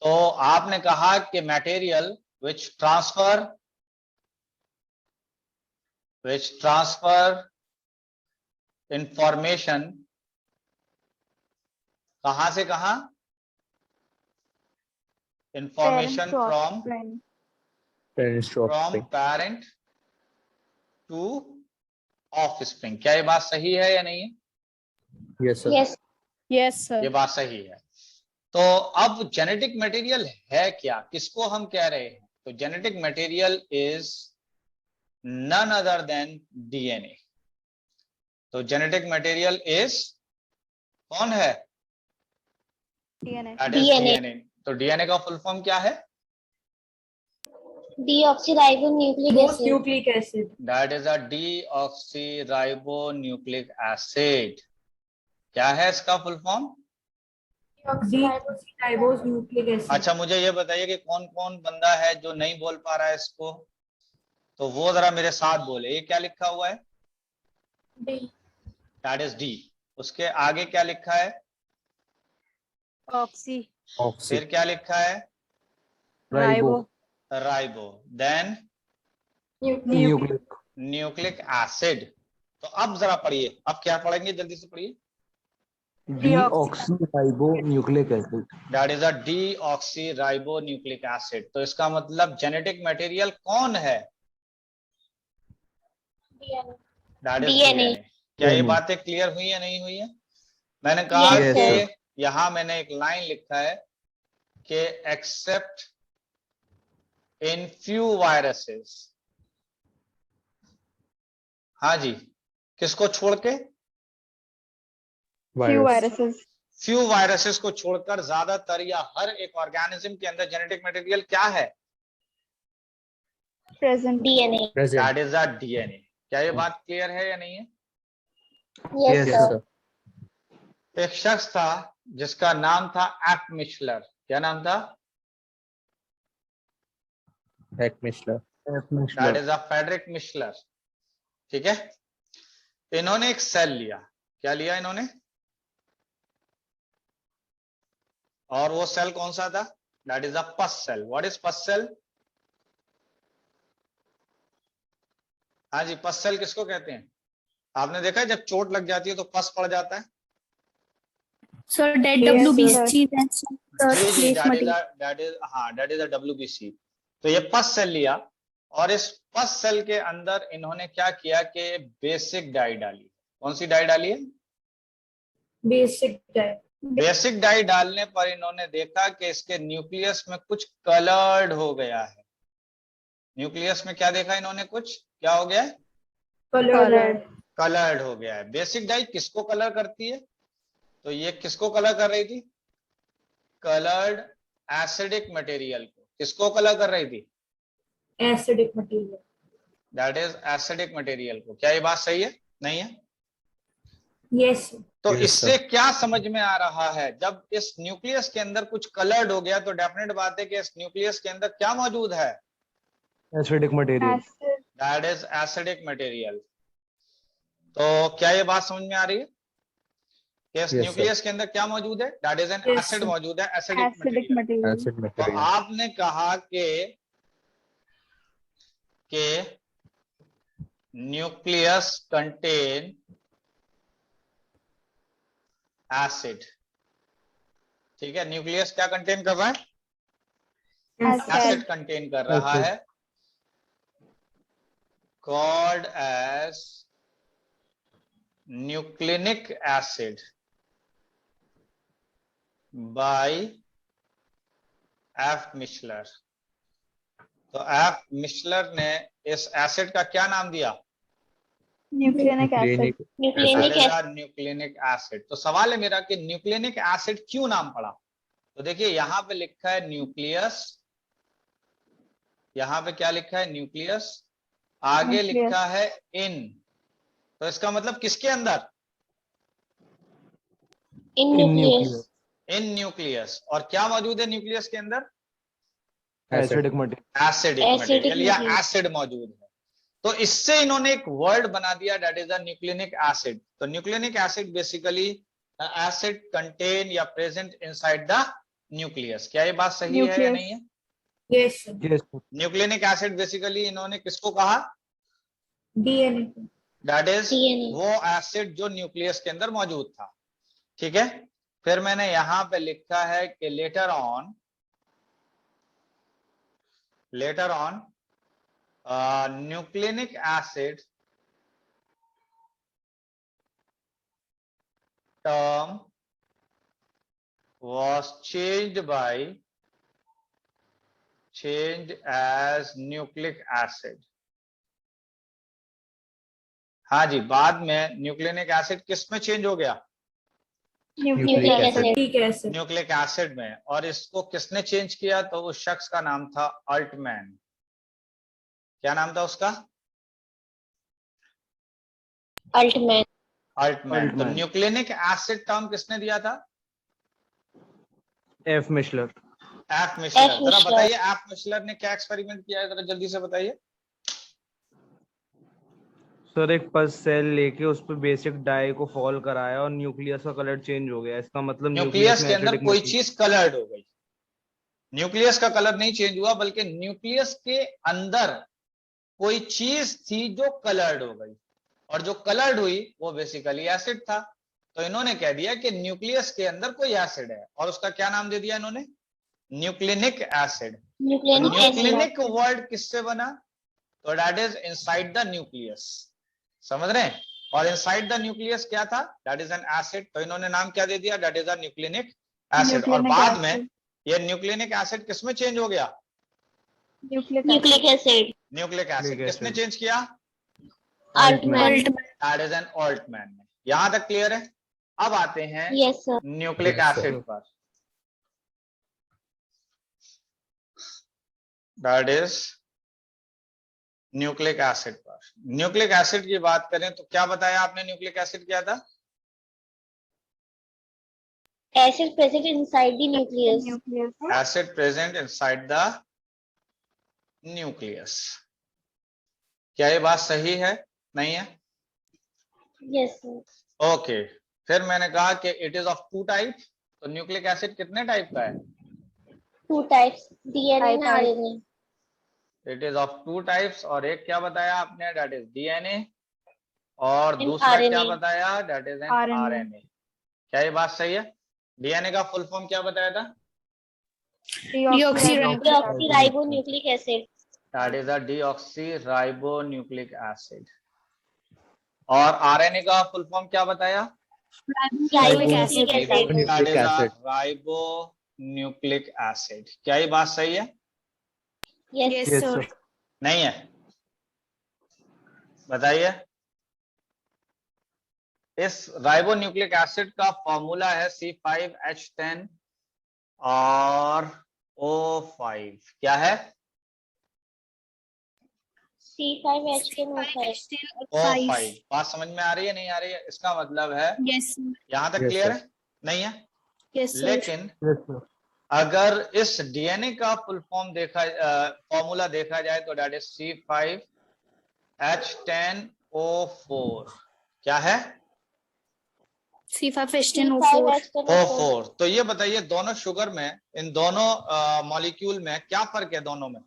तो आपने कहा कि मटेरियल विच ट्रांसफर इंफॉर्मेशन कहां से कहां, information from parent to offspring. क्या ये बात सही है या नहीं है? Yes sir. Yes sir. ये बात सही है। तो अब जेनेटिक मटेरियल है क्या, किसको हम कह रहे हैं? तो genetic material is none other than DNA. तो जेनेटिक मटेरियल इज कौन है? डीएनए। तो डीएनए का फुल फॉर्म क्या है? Nucleic acid. That is a deoxyribonucleic acid. क्या है इसका फुल फॉर्म? Deoxyribonucleic acid. अच्छा, मुझे ये बताइए कि कौन कौन बंदा है जो नहीं बोल पा रहा है इसको, तो वो जरा मेरे साथ बोले। ये क्या लिखा हुआ है? डी। That is D. उसके आगे क्या लिखा है? ऑक्सी। फिर क्या लिखा है? Ribo. Ribo. Then nucleic. Nucleic acid. तो अब जरा पढ़िए, अब क्या पढ़ेंगे, जल्दी से पढ़िए। Deoxyribonucleic acid. That is a deoxyribonucleic acid. तो इसका मतलब जेनेटिक मटेरियल कौन है? That is DNA. क्या ये बातें क्लियर हुई या नहीं हुई है? मैंने कहा कि यहां मैंने एक लाइन लिखा है कि एक्सेप्ट इन फ्यू वायरसेस। हाँ जी, किसको छोड़ के? फ्यू वायरसेस को छोड़कर ज्यादातर या हर एक ऑर्गेनिज्म के अंदर जेनेटिक मटेरियल क्या है? Present DNA. That is a DNA. क्या ये बात क्लियर है या नहीं है? Yes sir. एक शख्स था जिसका नाम था एफ मिशलर। क्या नाम था? That is a Friedrich Miescher. ठीक है। इन्होंने एक सेल लिया। क्या लिया इन्होंने? और वो सेल कौन सा था? दैट इज अ पस सेल। व्हाट इज पस सेल? हाँ जी, पस सेल किसको कहते हैं? आपने देखा है जब चोट लग जाती है तो पस पड़ जाता है। Sir dead WBC। जी, दैट इज अ WBC। तो ये पस सेल लिया और इस पस सेल के अंदर इन्होंने क्या किया कि बेसिक डाई डाली। कौन सी डाई डाली है? Basic dye. बेसिक डाई डालने पर इन्होंने देखा कि इसके न्यूक्लियस में कुछ कलर्ड हो गया है। न्यूक्लियस में क्या देखा इन्होंने? कुछ क्या हो गया है? कलर्ड हो गया है। बेसिक डाई किसको कलर करती है? तो ये किसको कलर कर रही थी? कलर्ड एसिडिक मटेरियल को। किसको कलर कर रही थी? Acidic material. That is acidic material को। क्या ये बात सही है? नहीं है? यस। तो इससे क्या समझ में आ रहा है? जब इस न्यूक्लियस के अंदर कुछ कलर्ड हो गया तो डेफिनेट बात है कि इस न्यूक्लियस के अंदर क्या मौजूद है? Acidic material. That is acidic material. तो क्या ये बात समझ में आ रही है कि इस न्यूक्लियस के अंदर क्या मौजूद है? दैट इज एन एसिड मौजूद है, एसिडिक मटेरियल। तो आपने कहा कि न्यूक्लियस कंटेन एसिड। ठीक है, न्यूक्लियस क्या कंटेन कर रहा है? एसिड कंटेन कर रहा है, called as nucleinic acid by F Miescher. तो एफ मिशलर ने इस एसिड का क्या नाम दिया? न्यूक्लिनिक एसिड। न्यूक्लिनिक एसिड। तो सवाल है मेरा कि न्यूक्लिनिक एसिड क्यों नाम पड़ा? तो देखिए यहां पे लिखा है न्यूक्लियस, यहां पे क्या लिखा है? न्यूक्लियस। आगे लिखा है इन। तो इसका मतलब किसके अंदर? इन न्यूक्लियस। इन न्यूक्लियस। और क्या मौजूद है न्यूक्लियस के अंदर? एसिडिक मटेरियल या एसिड मौजूद है। तो इससे इन्होंने एक वर्ड बना दिया, दैट इज द न्यूक्लिनिक एसिड। तो न्यूक्लिनिक एसिड बेसिकली एसिड कंटेन या प्रेजेंट इनसाइड द न्यूक्लियस। क्या ये बात सही है या नहीं है? Yes, sir. Yes, sir. Nucleinic acid basically इन्होंने किसको कहा? DNA. That is DNA. वो एसिड जो न्यूक्लियस के अंदर मौजूद था। ठीक है, फिर मैंने यहां पे लिखा है कि later on nucleinic acid term was changed as nucleic acid। हाँ जी, बाद में न्यूक्लिनिक एसिड किस में चेंज हो गया? Nucleic acid. ठीक है सर। न्यूक्लिक एसिड में। और इसको किसने चेंज किया? तो उस शख्स का नाम था अल्टमैन। क्या नाम था उसका? अल्टमैन। अल्टमैन। तो Altman. न्यूक्लिनिक एसिड टर्म किसने दिया था? F. Mishler. एफ मिशलर। F. जरा मिशलर। बताइए एफ मिशलर ने क्या एक्सपेरिमेंट किया है, जरा जल्दी से बताइए। सर एक पल्स सेल लेके उस पर बेसिक डाई को फॉल कराया और न्यूक्लियस का कलर चेंज हो गया। इसका मतलब न्यूक्लियस में के अंदर acidic कोई material- चीज कलर्ड हो गई। न्यूक्लियस का कलर नहीं चेंज हुआ, बल्कि न्यूक्लियस के अंदर कोई चीज थी जो कलर्ड हो गई, और जो कलर्ड हुई वो बेसिकली एसिड था। तो इन्होंने कह दिया कि न्यूक्लियस के अंदर कोई एसिड है, और उसका क्या नाम दे दिया इन्होंने? न्यूक्लिनिक एसिड। न्यूक्लिनिक वर्ड किससे बना? तो that is inside the nucleus. समझ रहे हैं? और इनसाइड द न्यूक्लियस क्या था? That is an acid. तो इन्होंने नाम क्या दे दिया? That is a nucleinic acid. और Nucleic बाद acid. में ये न्यूक्लिनिक एसिड किसमें चेंज हो गया? Nucleic acid. Nucleic acid. Nucleic acid. Nucleic किसने acid. चेंज किया? Altman. That is an Altman ने। यहां तक क्लियर है? अब आते हैं yes sir. Nucleic Yes, sir. Acid पर। दैट इज न्यूक्लिक एसिड पर। न्यूक्लिक एसिड की बात करें तो क्या बताया आपने? न्यूक्लिक एसिड क्या था? Acid present inside the nucleus. Nucleus. Acid present inside the nucleus. क्या ये बात सही है? नहीं है? Yes sir. ओके। फिर मैंने कहा कि it is of two type. तो न्यूक्लिक एसिड कितने टाइप का है? Two types. DNA and Type. RNA. It is of two types. और एक क्या बताया आपने? That is DNA. और And दूसरा क्या RNA. बताया? That is an RNA. RNA. क्या ये बात सही है? डीएनए का फुल फॉर्म क्या बताया था? Deoxyribonucleic acid. That is a deoxyribonucleic acid. और आरएनए का फुल फॉर्म क्या बताया? Ribonucleic acid. That is a ribonucleic acid. क्या ये बात सही है? Yes Yes, sir. sir. नहीं है? बताइए। इस राइबोन्यूक्लिक एसिड का फॉर्मूला है C5H10 और O5। क्या है? C5H10O5. O5। बात समझ में आ रही है? नहीं आ रही है? इसका मतलब है Yes sir. यहां तक Yes, क्लियर sir. है? नहीं है? Yes sir. लेकिन Yes, sir. अगर इस डीएनए का फुल फॉर्म फॉर्मूला देखा जाए तो दैट इज C5H10O4। क्या है? C5H10O4. O4। तो ये बताइए दोनों शुगर में, इन दोनों मॉलिक्यूल में क्या फर्क है? दोनों में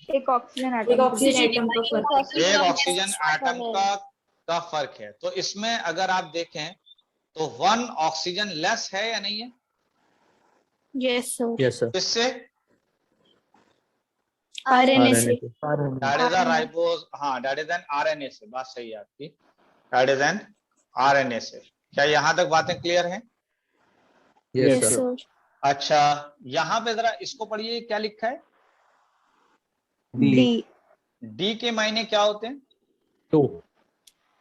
एक ऑक्सीजन एक एटम। ऑक्सीजन एटम का फर्क। एक ऑक्सीजन एटम का फर्क है। तो इसमें अगर आप देखें तो 1 ऑक्सीजन लेस है या नहीं है? Yes sir. Yes, sir. इससे RNA से। RNA. That is a ribose. हाँ, दैट इज एन आरएनए से। बात सही है आपकी। दैट इज एन आरएनए से। क्या यहां तक बातें क्लियर हैं? Yes, Yes sir. sir. अच्छा, यहां पे जरा इसको पढ़िए, क्या लिखा है? D. डी के मायने क्या होते हैं? 2.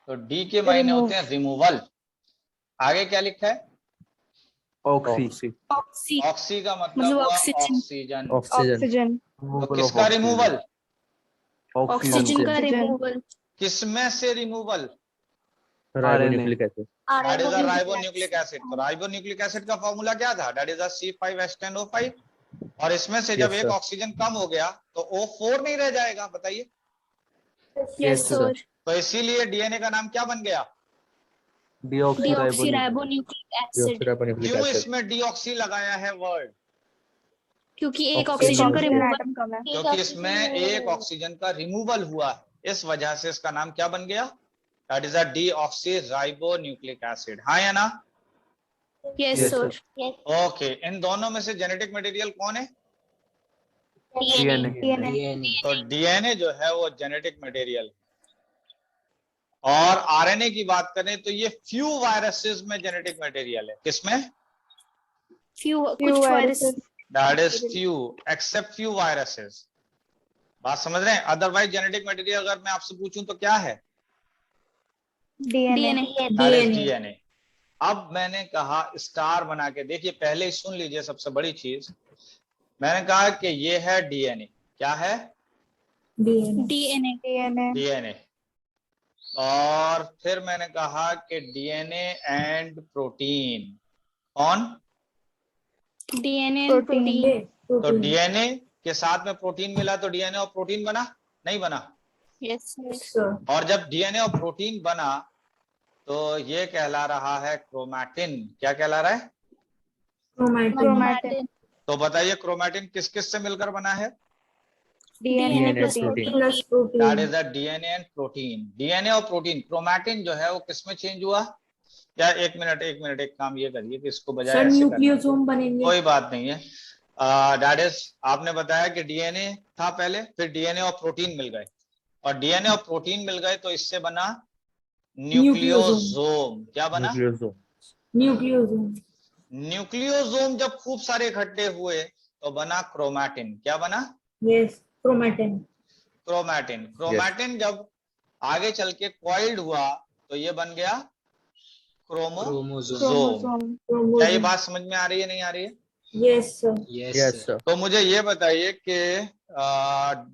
तो डी के मायने Remove. होते हैं रिमूवल। आगे क्या लिखा है? Oxy. Oxy. Oxy. ऑक्सी का मतलब मतलब हुआ ऑक्सीजन। ऑक्सीजन। Oxygen. ऑक्सीजन। तो Removal of किसका oxygen. रिमूवल? ऑक्सीजन का Oxygen. रिमूवल। किसमें से removal? Ribonucleic acid. That is a ribonucleic acid. तो राइबोन्यूक्लिक एसिड का फॉर्मूला क्या था? That is a C5H10O5। और इसमें से जब Yes, एक sir. ऑक्सीजन कम हो गया तो O4 नहीं रह जाएगा? बताइए। Yes sir. तो इसीलिए डीएनए का नाम क्या बन गया? डीऑक्सीराइबोन्यूक्लिक एसिड, Deoxyribonucleic क्यों acid. इसमें डीऑक्सी लगाया है वर्ड? क्योंकि एक Oxygen ऑक्सीजन का ऑक्सीजन रिमूवल, एटम कम है। क्योंकि इसमें एक ऑक्सीजन का रिमूवल हुआ है, इस वजह से इसका नाम क्या बन गया? That is a deoxyribonucleic acid. हाँ या ना? यस Yes, सर, sir. ओके, इन दोनों में से जेनेटिक मटेरियल कौन है? DNA. डीएनए। तो डीएनए जो है वो जेनेटिक मटेरियल, और आरएनए की बात करें तो ये फ्यू वायरसेस में जेनेटिक मटेरियल है। किसमें? कुछ virus, that is few, except few viruses. बात समझ रहे हैं? अदरवाइज जेनेटिक मटेरियल अगर मैं आपसे पूछूं तो क्या है? डीएनए। That is DNA. अब मैंने कहा स्टार बना के देखिए, पहले ही सुन लीजिए सबसे बड़ी चीज, मैंने कहा कि ये है डीएनए। क्या है? DNA, DNA. और फिर मैंने कहा कि डीएनए एंड प्रोटीन। कौन? डीएनए एंड प्रोटीन, तो डीएनए के साथ में प्रोटीन मिला तो डीएनए और प्रोटीन बना, नहीं बना? यस और जब डीएनए और प्रोटीन बना तो ये कहला रहा है क्रोमैटिन। क्या कहला रहा है? क्रोमैटिन। तो बताइए क्रोमैटिन किस किस से मिलकर बना है? DNA DNA plus protein. Protein, that is the DNA and protein. DNA और प्रोटीन, क्रोमैटिन जो है वो किस में चेंज हुआ? या एक मिनट, एक काम ये करिए कि इसको बजाय ऐसे न्यूक्लियोसोम बनेंगे। कोई बात नहीं है। दैट इज, आपने बताया कि डीएनए था पहले, फिर डीएनए और प्रोटीन मिल गए, और डीएनए और प्रोटीन मिल गए तो इससे बना न्यूक्लियोसोम। क्या बना? Nucleosome. न्यूक्लियोसोम। न्यूक्लियोसोम जब खूब सारे इकट्ठे हुए तो बना क्रोमैटिन। क्या बना? Yes, chromatin. क्रोमैटिन। क्रोमैटिन जब आगे चल के कॉइल्ड हुआ तो ये बन गया क्रोमोसोम। क्या ये बात समझ में आ रही है, नहीं आ रही है? Yes sir. Yes, sir. तो मुझे ये बताइए कि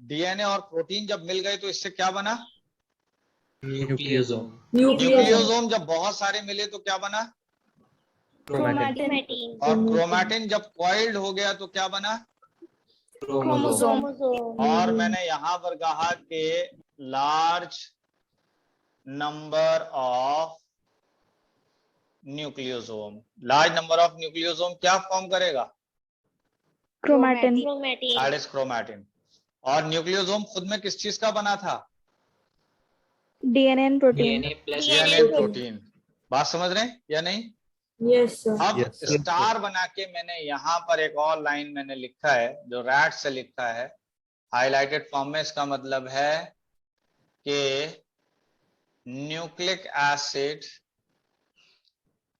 डीएनए और प्रोटीन जब मिल गए तो इससे क्या बना? Nucleosome. न्यूक्लियोसोम जब बहुत सारे मिले तो क्या बना? क्रोमैटिन, और क्रोमैटिन जब कॉइल्ड हो गया तो क्या बना? क्रोमोसोम, और मैंने यहां पर कहा कि large number of nucleosome, large number of nucleosome क्या फॉर्म करेगा? क्रोमैटिन। That is chromatin. और न्यूक्लियोसोम खुद में किस चीज का बना था? DNA and protein. DNA protein. बात समझ रहे हैं या नहीं? Yes sir. अब Yes, sir. स्टार बना के मैंने यहाँ पर एक और लाइन मैंने लिखा है जो रैट से लिखा है हाईलाइटेड फॉर्म में। इसका मतलब है कि nucleic acid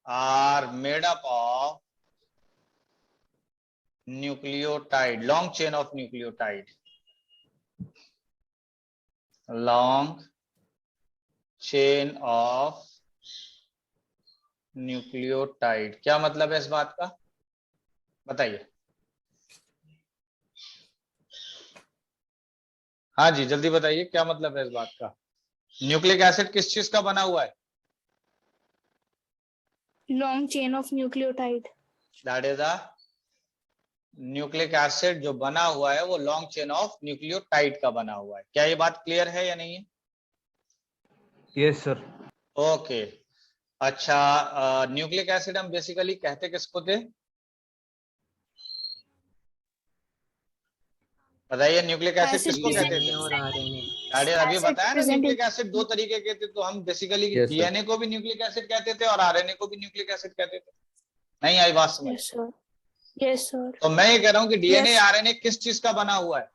are made up of nucleotide, long chain of nucleotide, long chain of nucleotide. क्या मतलब है इस बात का, बताइए? हाँ जी, जल्दी बताइए क्या मतलब है इस बात का? न्यूक्लिक एसिड किस चीज का बना हुआ है? Long chain of nucleotide, that is a nucleic acid जो बना हुआ है वो लॉन्ग चेन ऑफ न्यूक्लियोटाइड का बना हुआ है। क्या ये बात क्लियर है या नहीं है? Yes, sir. ओके। अच्छा, न्यूक्लिक एसिड हम बेसिकली कहते किसको थे? बताइए, न्यूक्लिक एसिड Acid किसको कहते थे? अरे अभी बताया ना, present न्यूक्लिक एसिड दो तरीके के थे, तो हम बेसिकली Yes, sir. डीएनए को भी न्यूक्लिक एसिड कहते थे और आरएनए को भी न्यूक्लिक एसिड कहते थे। नहीं आई बात समझ? यस सर, यस सर, तो मैं ये कह रहा हूँ कि डीएनए Yes. आरएनए किस चीज का बना हुआ है?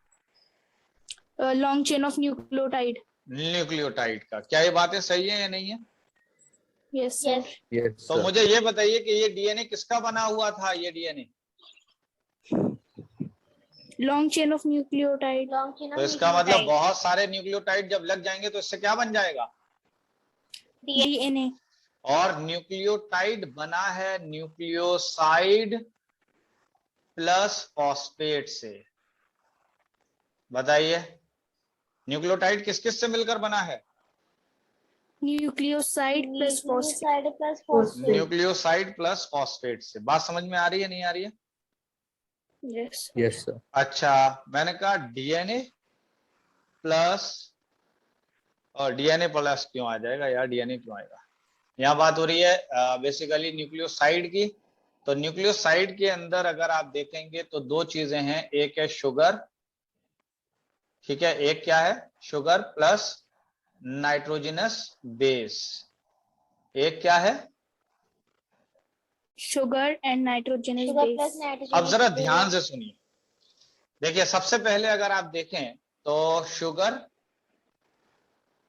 Long chain of nucleotide, nucleotide का। क्या ये बातें सही है या नहीं है? यस सर, Yes, तो sir. मुझे ये बताइए कि ये डीएनए किसका बना हुआ था? ये DNA long chain of nucleotide, तो इसका मतलब बहुत सारे न्यूक्लियोटाइड जब लग जाएंगे तो इससे क्या बन जाएगा? डीएनए, और न्यूक्लियोटाइड बना है न्यूक्लियोसाइड प्लस फॉस्फेट से। बताइए न्यूक्लियोटाइड किस किस से मिलकर बना है? Nucleoside plus phosphate, nucleoside plus phosphate से। बात समझ में आ रही है, नहीं आ रही है? Yes, Yes, sir. अच्छा, मैंने कहा डीएनए प्लस, और डीएनए प्लस क्यों आ जाएगा यार, डीएनए क्यों आएगा? यहाँ बात हो रही है बेसिकली न्यूक्लियोसाइड की। तो न्यूक्लियोसाइड के अंदर अगर आप देखेंगे तो दो चीजें हैं, एक है शुगर, ठीक है, एक क्या है, शुगर प्लस नाइट्रोजनस बेस, एक क्या है, Sugar and nitrogenous Sugar base. plus nitrogen. अब जरा ध्यान से सुनिए। देखिए सबसे पहले अगर आप देखें तो शुगर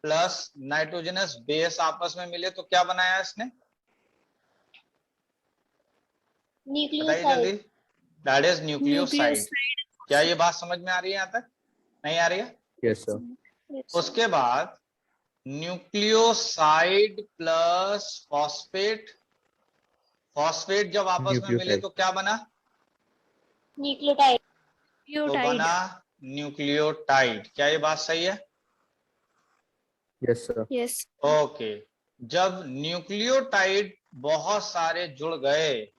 प्लस नाइट्रोजनस बेस आपस में मिले तो क्या बनाया इसने, बताइए जल्दी। Nucleoside. That is nucleoside. Nucleoside. क्या ये बात समझ में आ रही है, यहाँ तक नहीं आ रही है? Yes, sir. Yes, sir. उसके बाद न्यूक्लियोसाइड प्लस फॉस्फेट, फॉस्फेट जब आपस में मिले न्यूक्लियोसाइड। तो क्या बना, Nucleotide. तो Nucleotide. बना न्यूक्लियोटाइड। क्या ये बात सही है? Yes, sir. Yes. ओके, जब न्यूक्लियोटाइड बहुत सारे जुड़ गए,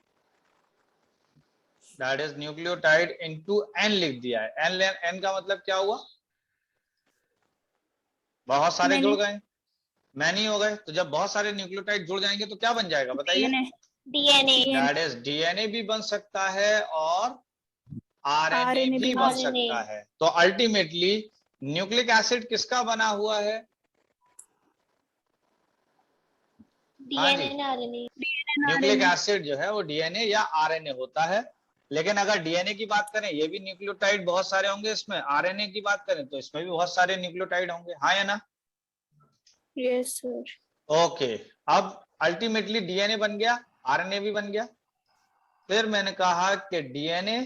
that is nucleotide into an लिख दिया है। एन एन का मतलब क्या हुआ, बहुत सारे Many. जुड़ गए, मैनी हो गए। तो जब बहुत सारे न्यूक्लियोटाइड जुड़ जाएंगे तो क्या बन जाएगा बताइए? DNA. DNA. That is DNA भी बन सकता है और आरएनए RNA भी भी बन RNA। सकता है। तो अल्टीमेटली न्यूक्लिक एसिड किसका बना हुआ है? हाँ जी। DNA and RNA. Nucleic acid जो है वो डीएनए या आरएनए होता है। लेकिन अगर डीएनए की बात करें, ये भी न्यूक्लियोटाइड बहुत सारे होंगे इसमें। आरएनए की बात करें तो इसमें भी बहुत सारे न्यूक्लियोटाइड होंगे, हाँ या ना? Yes, sir. ओके, अब अल्टीमेटली डीएनए बन गया, आरएनए भी बन गया। फिर मैंने कहा कि डीएनए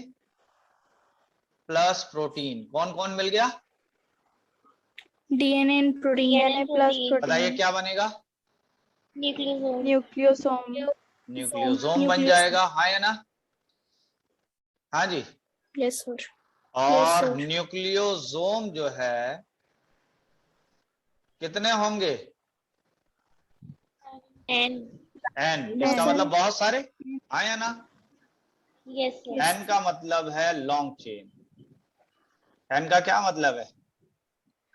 प्लस प्रोटीन कौन कौन मिल गया, DNA and protein. DNA plus protein. बताइए protein. क्या बनेगा? Nucleosome. Nucleosome. न्यूक्लियोसोम बन जाएगा, हाँ या ना? हाँ जी। Yes, sir. और sir. न्यूक्लियोसोम जो है कितने होंगे? N. एन। इसका sir. मतलब बहुत सारे, हाँ या ना? Yes, sir. एन का मतलब है लॉन्ग चेन। एन का क्या मतलब है?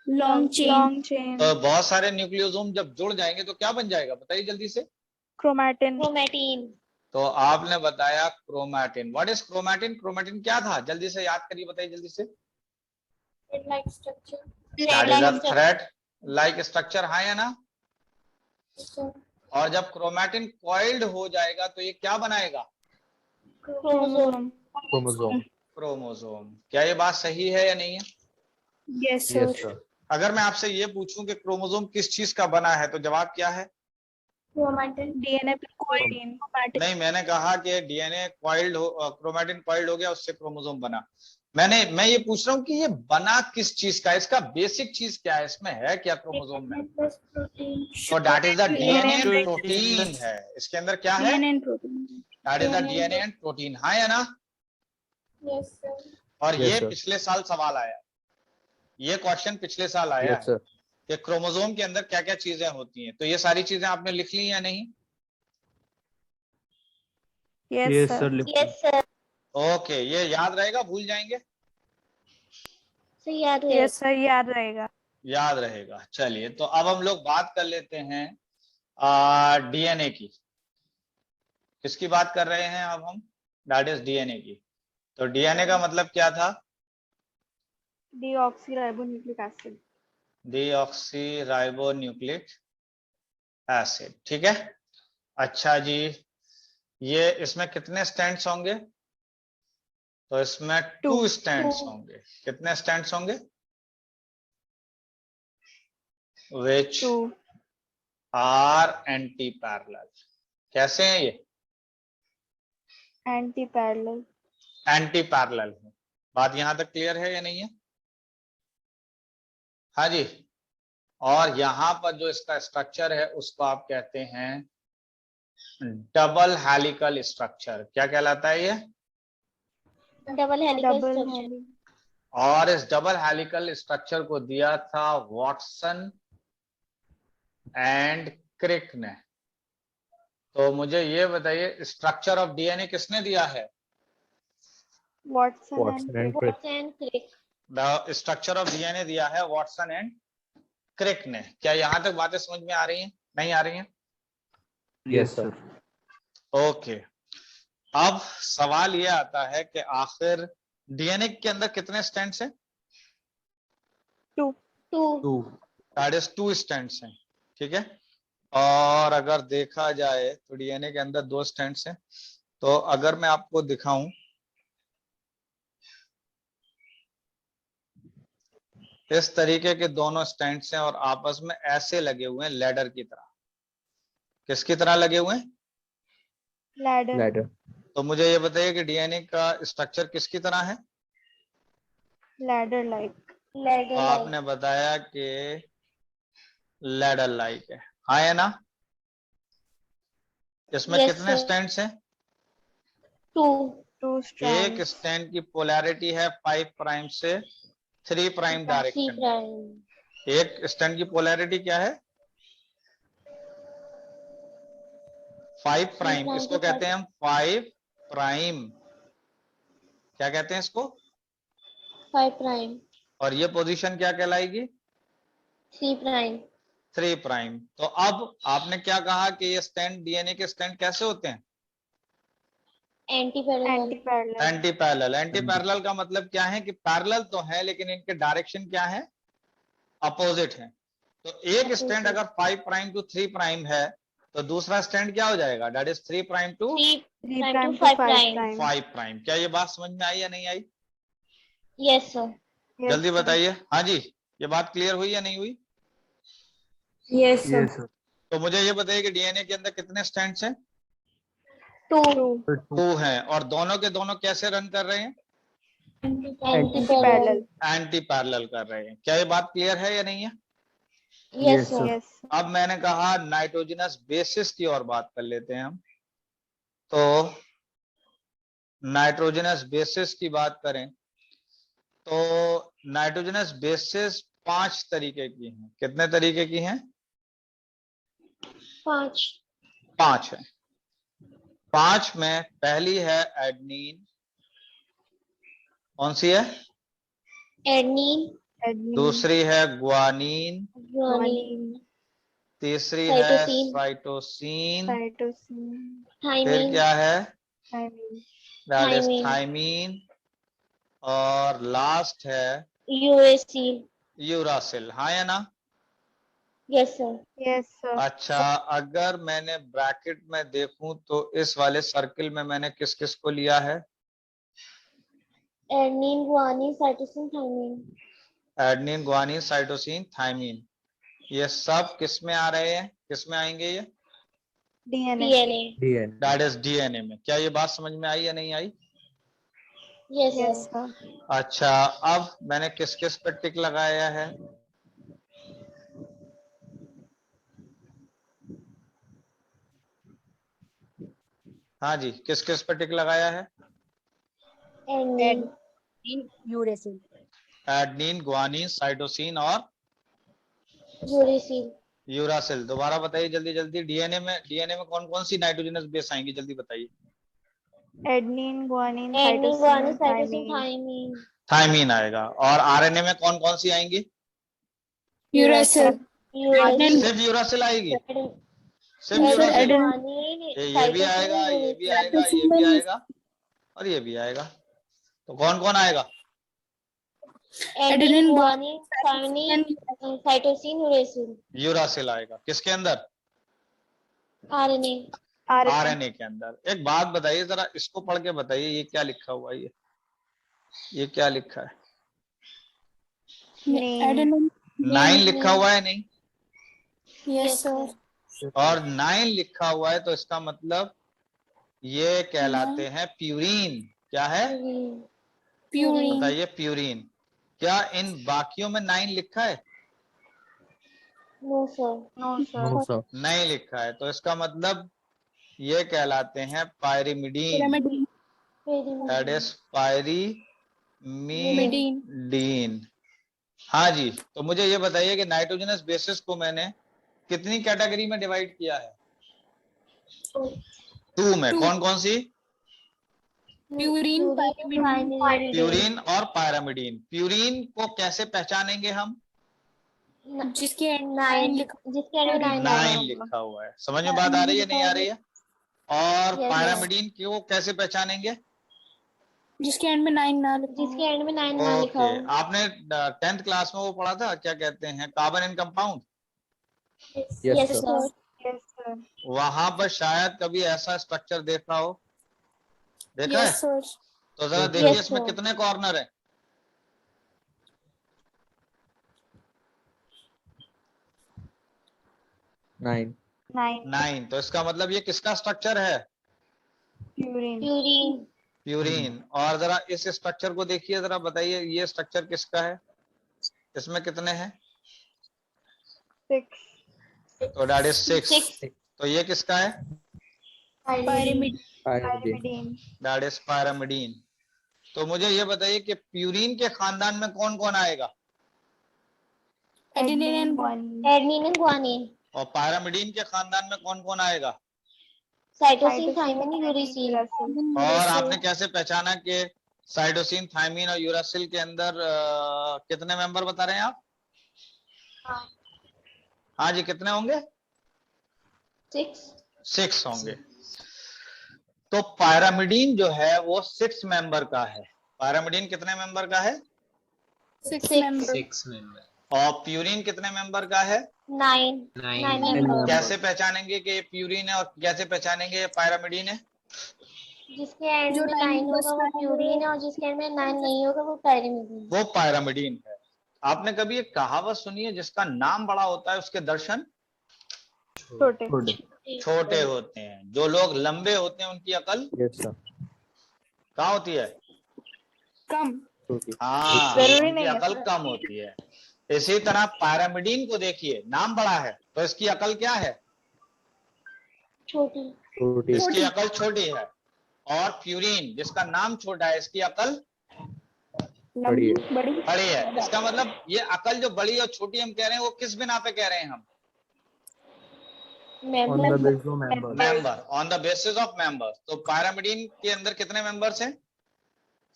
Long chain. Long chain. तो बहुत सारे न्यूक्लियोसोम जब जुड़ जाएंगे तो क्या बन जाएगा बताइए जल्दी से? Chromatin. Chromatin. तो आपने बताया chromatin. What is chromatin? Chromatin क्या था, जल्दी से याद करिए, बताइए जल्दी से। Thread-like structure. That is a thread like structure, हाँ या ना? और जब क्रोमैटिन कॉइल्ड हो जाएगा तो ये क्या बनाएगा? Chromosome. Chromosome. क्रोमोसोम। क्या ये बात सही है या नहीं है? Yes, sir. Yes, sir. अगर मैं आपसे ये पूछूं कि क्रोमोसोम किस चीज का बना है तो जवाब क्या है? Chromatin. DNA plus protein. नहीं, मैंने कहा कि डीएनए कॉइल्ड हो, क्रोमैटिन कॉइल्ड हो गया, उससे क्रोमोसोम बना। मैं ये पूछ रहा हूँ कि ये बना किस चीज का, इसका बेसिक चीज क्या है, इसमें है क्या क्रोमोसोम में? Plus protein. तो that is the DNA and DNA protein है। इसके अंदर क्या है? DNA and protein. That is the DNA and protein, हाँ या ना? Yes, sir. और Yes, ये sir. पिछले साल सवाल आया, ये क्वेश्चन पिछले साल आया Yes, है sir. कि क्रोमोसोम के अंदर क्या क्या चीजें होती हैं। तो ये सारी चीजें आपने लिख ली या नहीं? Yes, Yes, sir. sir. Yes, sir. Okay, ये याद रहेगा, भूल जाएंगे? So याद है. Yes, sir. याद रहेगा. याद रहेगा। चलिए, तो अब हम लोग बात कर लेते हैं डीएनए की। किसकी बात कर रहे हैं अब हम? दैट इज डीएनए की। तो डीएनए का मतलब क्या था? Deoxyribonucleic acid. डीऑक्सीराइबोन्यूक्लिक एसिड, ठीक है। अच्छा जी, ये इसमें कितने स्टैंड्स होंगे? तो इसमें 2 स्टैंड्स होंगे। कितने स्टैंड्स होंगे? which 2. are anti parallel. कैसे हैं ये? Anti-parallel. एंटी पैरेलल है। बात यहां तक क्लियर है या नहीं है? हाँ जी। और यहां पर जो इसका स्ट्रक्चर है उसको आप कहते हैं डबल हेलिकल स्ट्रक्चर। क्या कहलाता है ये? Double helical Double structure. helix. और इस डबल हेलिकल स्ट्रक्चर को दिया था वॉटसन एंड क्रिक ने। तो मुझे ये बताइए, स्ट्रक्चर ऑफ डीएनए किसने दिया है? Watson Watson and and Crick. Watson and Crick. The structure of DNA दिया है वॉटसन एंड क्रिक ने। क्या यहां तक बातें समझ में आ रही हैं? नहीं आ रही हैं? Yes, sir. ओके, अब सवाल ये आता है कि आखिर डीएनए के अंदर कितने स्ट्रैंड्स हैं? 2 2. दैट इज 2 स्ट्रैंड्स हैं, ठीक है। और अगर देखा जाए तो डीएनए के अंदर 2 स्ट्रैंड्स हैं। तो अगर मैं आपको दिखाऊं, इस तरीके के दोनों स्ट्रैंड्स हैं और आपस में ऐसे लगे हुए हैं लैडर की तरह। किसकी तरह लगे हुए हैं? लैडर। Ladder. तो मुझे ये बताइए कि डीएनए का स्ट्रक्चर किसकी तरह है? Ladder like. तो लेडर आपने बताया कि लैडर लाइक है, हाँ या ना? इसमें Yes, कितने sir. स्टैंड्स हैं? 2 2 एक strands। स्टैंड की पोलैरिटी है 5 प्राइम से 3 प्राइम 3 डायरेक्शन। प्राइम। एक स्टैंड की पोलैरिटी क्या है? 5 प्राइम। prime इसको to कहते हैं हम 5 प्राइम। क्या कहते हैं इसको? 5 प्राइम। और ये पोजीशन क्या कहलाएगी? 3 प्राइम। 3 प्राइम। तो अब आपने क्या कहा कि ये स्टैंड, डीएनए के स्टैंड कैसे होते हैं? Anti parallel. Anti parallel. Anti parallel. Anti parallel का मतलब क्या है कि पैरेलल तो है लेकिन इनके डायरेक्शन क्या है? अपोजिट है। तो एक स्टैंड अगर 5 प्राइम टू 3 प्राइम है तो दूसरा स्टैंड क्या हो जाएगा? That is 3 prime to 3 3 prime prime to to 5 5 prime. Prime. 5 prime. क्या ये बात समझ में आई या नहीं आई? Yes sir. जल्दी बताइए। हाँ जी, ये बात क्लियर हुई या नहीं हुई? Yes, sir. Yes, sir. तो मुझे ये बताइए कि डीएनए के अंदर कितने स्टैंड्स हैं? 2 2 हैं। और दोनों के दोनों कैसे रन कर रहे हैं? Anti parallel. Parallel. Anti parallel कर रहे हैं। क्या ये बात क्लियर है या नहीं है? यस Yes, सर। sir. यस। अब मैंने कहा नाइट्रोजनस बेसिस की और बात कर लेते हैं हम। तो नाइट्रोजनस बेसिस की बात करें तो नाइट्रोजनस बेसिस 5 तरीके की हैं। कितने तरीके की हैं? 5 5 है। 5 में पहली है एडनीन। कौन सी है? एडनिन। एडमिन। दूसरी है गुआनीन। गुआनिन। तीसरी है साइटोसिन। साइटोसिन। साइटोसिन। फिर थाइमिन। क्या है? Thymine. That is thymine. Thymine. और लास्ट है यूएसिल। यूरासिल। हाँ या ना? Yes sir. Yes sir. अच्छा, अगर मैंने ब्रैकेट में देखूं तो इस वाले सर्किल में मैंने किस किस को लिया है? Adenine, guanine, cytosine, thymine. Adenine, guanine, cytosine, thymine. ये सब किस में आ रहे हैं? किस में आएंगे ये? DNA. DNA. DNA. That is DNA में। क्या ये बात समझ में आई या नहीं आई? Yes yes sir. सर। अच्छा, अब मैंने किस किस पे टिक लगाया है? हाँ जी, किस किस पे टिक लगाया है? Adenine. Uracil. Adenine, guanine, cytosine और यूरेसिल। यूरासिल। दोबारा बताइए जल्दी जल्दी। डीएनए में कौन कौन सी नाइट्रोजनस बेस आएंगी? जल्दी बताइए। Adenine, guanine, adenine, guanine, cytosine, cytosine, thymine. Thymine. Thymine आएगा। और आरएनए में कौन कौन सी आएंगी? यूरेसिल। यूरेसिल। सिर्फ यूरासिल आएगी? सिर्फ नहीं सर, यूरासिल? एडेन। गुआनिन, ये भी आएगा, ये भी आएगा, ये भी आएगा और ये भी आएगा। तो कौन कौन आएगा? Adenine, guanine, thymine, cytosine, uracil. Uracil आएगा। किसके अंदर? आरएनए। आरएनए। आरएनए के अंदर। एक बात बताइए जरा, इसको पढ़ के बताइए, ये क्या लिखा हुआ है? ये क्या लिखा है? एडेन। 9 लिखा हुआ है नहीं? Yes sir. और 9 लिखा हुआ है तो इसका मतलब ये कहलाते हैं प्यूरीन। क्या है? प्यूरिन। बताइए, प्यूरीन। क्या इन बाकियों में 9 लिखा है? No sir. No sir. No, sir. नहीं लिखा है। तो इसका मतलब ये कहलाते हैं पायरिमिडीन। That is pyrimidine. हाँ जी। तो मुझे ये बताइए कि नाइट्रोजनस बेसिस को मैंने कितनी कैटेगरी में डिवाइड किया है? 2 में। कौन कौन सी? प्यूरिन, प्यूरीन और पायरामिडीन। प्यूरीन को कैसे पहचानेंगे हम? जिसके end में 9 9 लिखा जिसके एंड में 9 9 होगा। लिखा हुआ है। समझ में बात आ रही है नहीं आ रही है? और Yes, पायरामिडीन को कैसे पहचानेंगे? जिसके end में 9 ना लिखा जिसके एंड में 9 ना लिखा ओके, हो। आपने 10th क्लास में वो पढ़ा था, क्या कहते हैं, carbon in compound? Yes, Yes, sir. sir. Yes, sir. वहां पर शायद कभी ऐसा स्ट्रक्चर देखा हो, देखा है? Yes, sir. तो जरा Yes, देखिए sir. इसमें कितने कॉर्नर है? 9. 9. 9। तो इसका मतलब ये किसका स्ट्रक्चर है? Purine. Purine. प्यूरिन। और जरा इस स्ट्रक्चर को देखिए, जरा बताइए ये स्ट्रक्चर किसका है? इसमें कितने हैं? 6. तो दैट इज 6। 6. तो ये किसका है? Pyrimidine. Pyrimidine. Pyrimidine. That is pyrimidine. तो मुझे ये बताइए कि प्यूरिन के खानदान में कौन कौन आएगा? Adenine and guanine. Adenine and guanine. और पायरामिडीन के खानदान में कौन कौन आएगा? Cytosine, thymine, uracil. uracil. और आपने कैसे पहचाना कि साइटोसिन, थायमीन और यूरासिल के अंदर कितने मेंबर बता रहे हैं आप? हाँ जी, कितने होंगे? 6. 6 होंगे। तो पायरामिडीन जो है वो 6 मेंबर का है। पायरामिडीन कितने मेंबर का है? 6 member. और प्यूरिन कितने मेंबर का है? 9. 9 members. कैसे पहचानेंगे कि ये प्यूरिन है और कैसे पहचानेंगे ये पायरामिडीन है? जिसके एंड जो में 9 9 होगा वो प्यूरिन है और जिसके एंड में 9 नहीं होगा वो पायरामिडीन। वो पायरामिडीन है। आपने कभी एक कहावत सुनी है, जिसका नाम बड़ा होता है उसके दर्शन छोटे. छोटे होते हैं। जो लोग लंबे होते हैं उनकी अकल Yes, sir. कहाँ होती है? कम. Okay. हाँ, जरूरी उनकी नहीं है अकल सर. कम होती है। इसी तरह पायरामिडीन को देखिए, नाम बड़ा है तो इसकी अकल क्या है? छोटी। Fruity. इसकी अकल छोटी है। और प्यूरिन जिसका नाम छोटा है, इसकी अकल बड़ी है. बड़ी. बड़ी है। इसका मतलब ये अकल जो बड़ी और छोटी हम कह रहे हैं, वो किस बिना पे कह रहे हैं हम? On the basis of members. Member, on the basis of member. तो पायरामिडीन के अंदर कितने मेंबर्स हैं?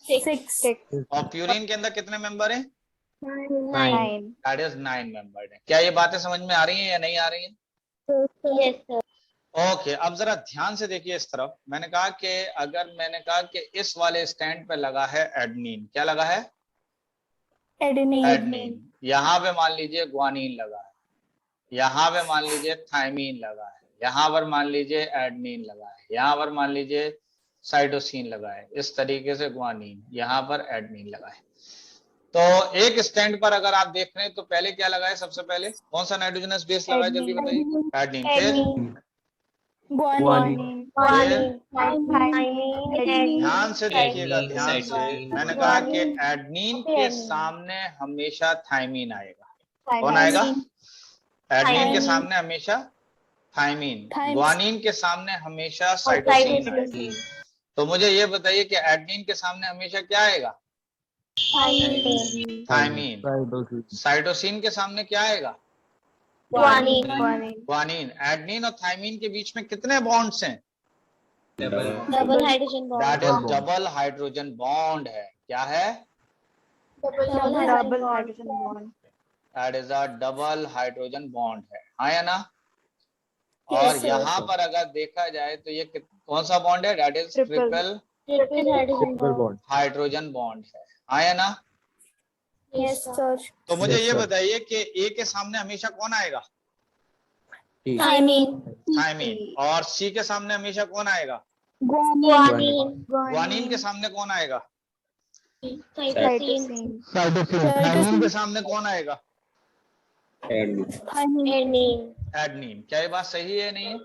6. और प्यूरिन के अंदर कितने मेंबर हैं? 9. दैट इज 9 मेंबर है। क्या ये बातें समझ में आ रही हैं या नहीं आ रही हैं? Yes, sir. ओके, अब जरा ध्यान से देखिए इस तरफ। मैंने कहा कि इस वाले स्टैंड पे लगा है एडनिन। क्या लगा है? Adenine. एडनिन। यहाँ पे मान लीजिए ग्वानिन लगा है, यहाँ पे मान लीजिए थायमीन लगा है, यहाँ पर मान लीजिए एडनिन लगा है, यहाँ पर मान लीजिए साइटोसिन लगा है। इस तरीके से ग्वानिन, यहाँ पर एडनिन लगा है। तो एक स्टैंड पर अगर आप देख रहे हैं तो पहले क्या लगा है? सबसे पहले कौन सा नाइट्रोजनस बेस लगा है? जल्दी बताइए। एडनिन। फिर Adenine. Guanine. Guanine. Thymine. ध्यान से देखिएगा, ध्यान से। मैंने कहा कि एडनिन के सामने हमेशा थायमीन आएगा। कौन आएगा? एडनिन के सामने हमेशा थायमीन। ग्वानिन के सामने हमेशा साइटोसिन आएगी। तो मुझे ये बताइए कि एडनिन के सामने हमेशा क्या आएगा? Thymine. थायमीन। Cytosine. साइटोसिन के सामने क्या आएगा? Guanine. ग्वानिन। एडनिन और थायमीन के बीच में कितने बॉन्ड्स हैं? Double hydrogen bond. That is double hydrogen bond है। क्या है? Double Double hydrogen bond. That is a double hydrogen bond है। हाँ या ना? और Yes, sir. यहाँ पर अगर देखा जाए तो ये कौन सा बॉन्ड है? That is Triple. Triple Triple hydrogen Triple bond. bond. Hydrogen bond है। हाँ या ना? Yes, sir. तो मुझे Yes, ये sir. बताइए कि ए के सामने हमेशा कौन आएगा? T. Thymine. थायमीन। और सी के सामने हमेशा कौन आएगा? Guanine. ग्वानिन के सामने कौन आएगा? Cytosine. थायमीन के सामने कौन आएगा? Thymine. Adenine. एडनिन। क्या ये बात सही है नहीं है?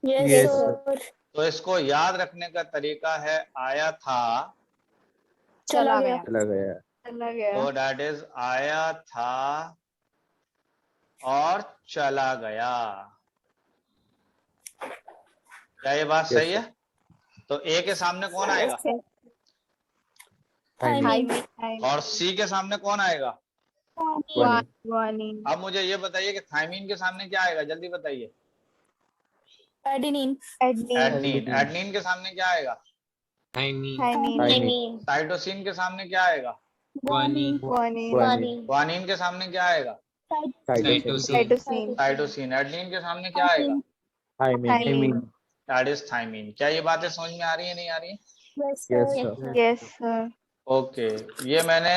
Yes, Yes, sir. तो इसको याद रखने का तरीका है आया था। चला गया. चला गया. तो दैट इज आया था और चला गया। क्या ये बात Yes, सही है? तो ए के सामने कौन आएगा? Thymine. और सी के सामने कौन आएगा? Guanine. अब मुझे ये बताइए कि थायमीन के सामने क्या आएगा? जल्दी बताइए। Adenine. एडनिन। एडनिन के सामने क्या आएगा? Thymine. Thymine. साइटोसिन के सामने क्या आएगा? Guanine. Guanine. ग्वानिन के सामने क्या आएगा? Cytosine. साइटोसिन। एडेनिन के सामने क्या आएगा? Thymine. That is thymine. क्या ये बातें समझ में आ रही है, नहीं आ रही है? Yes, Yes, sir. sir. Yes, sir. Okay, ये मैंने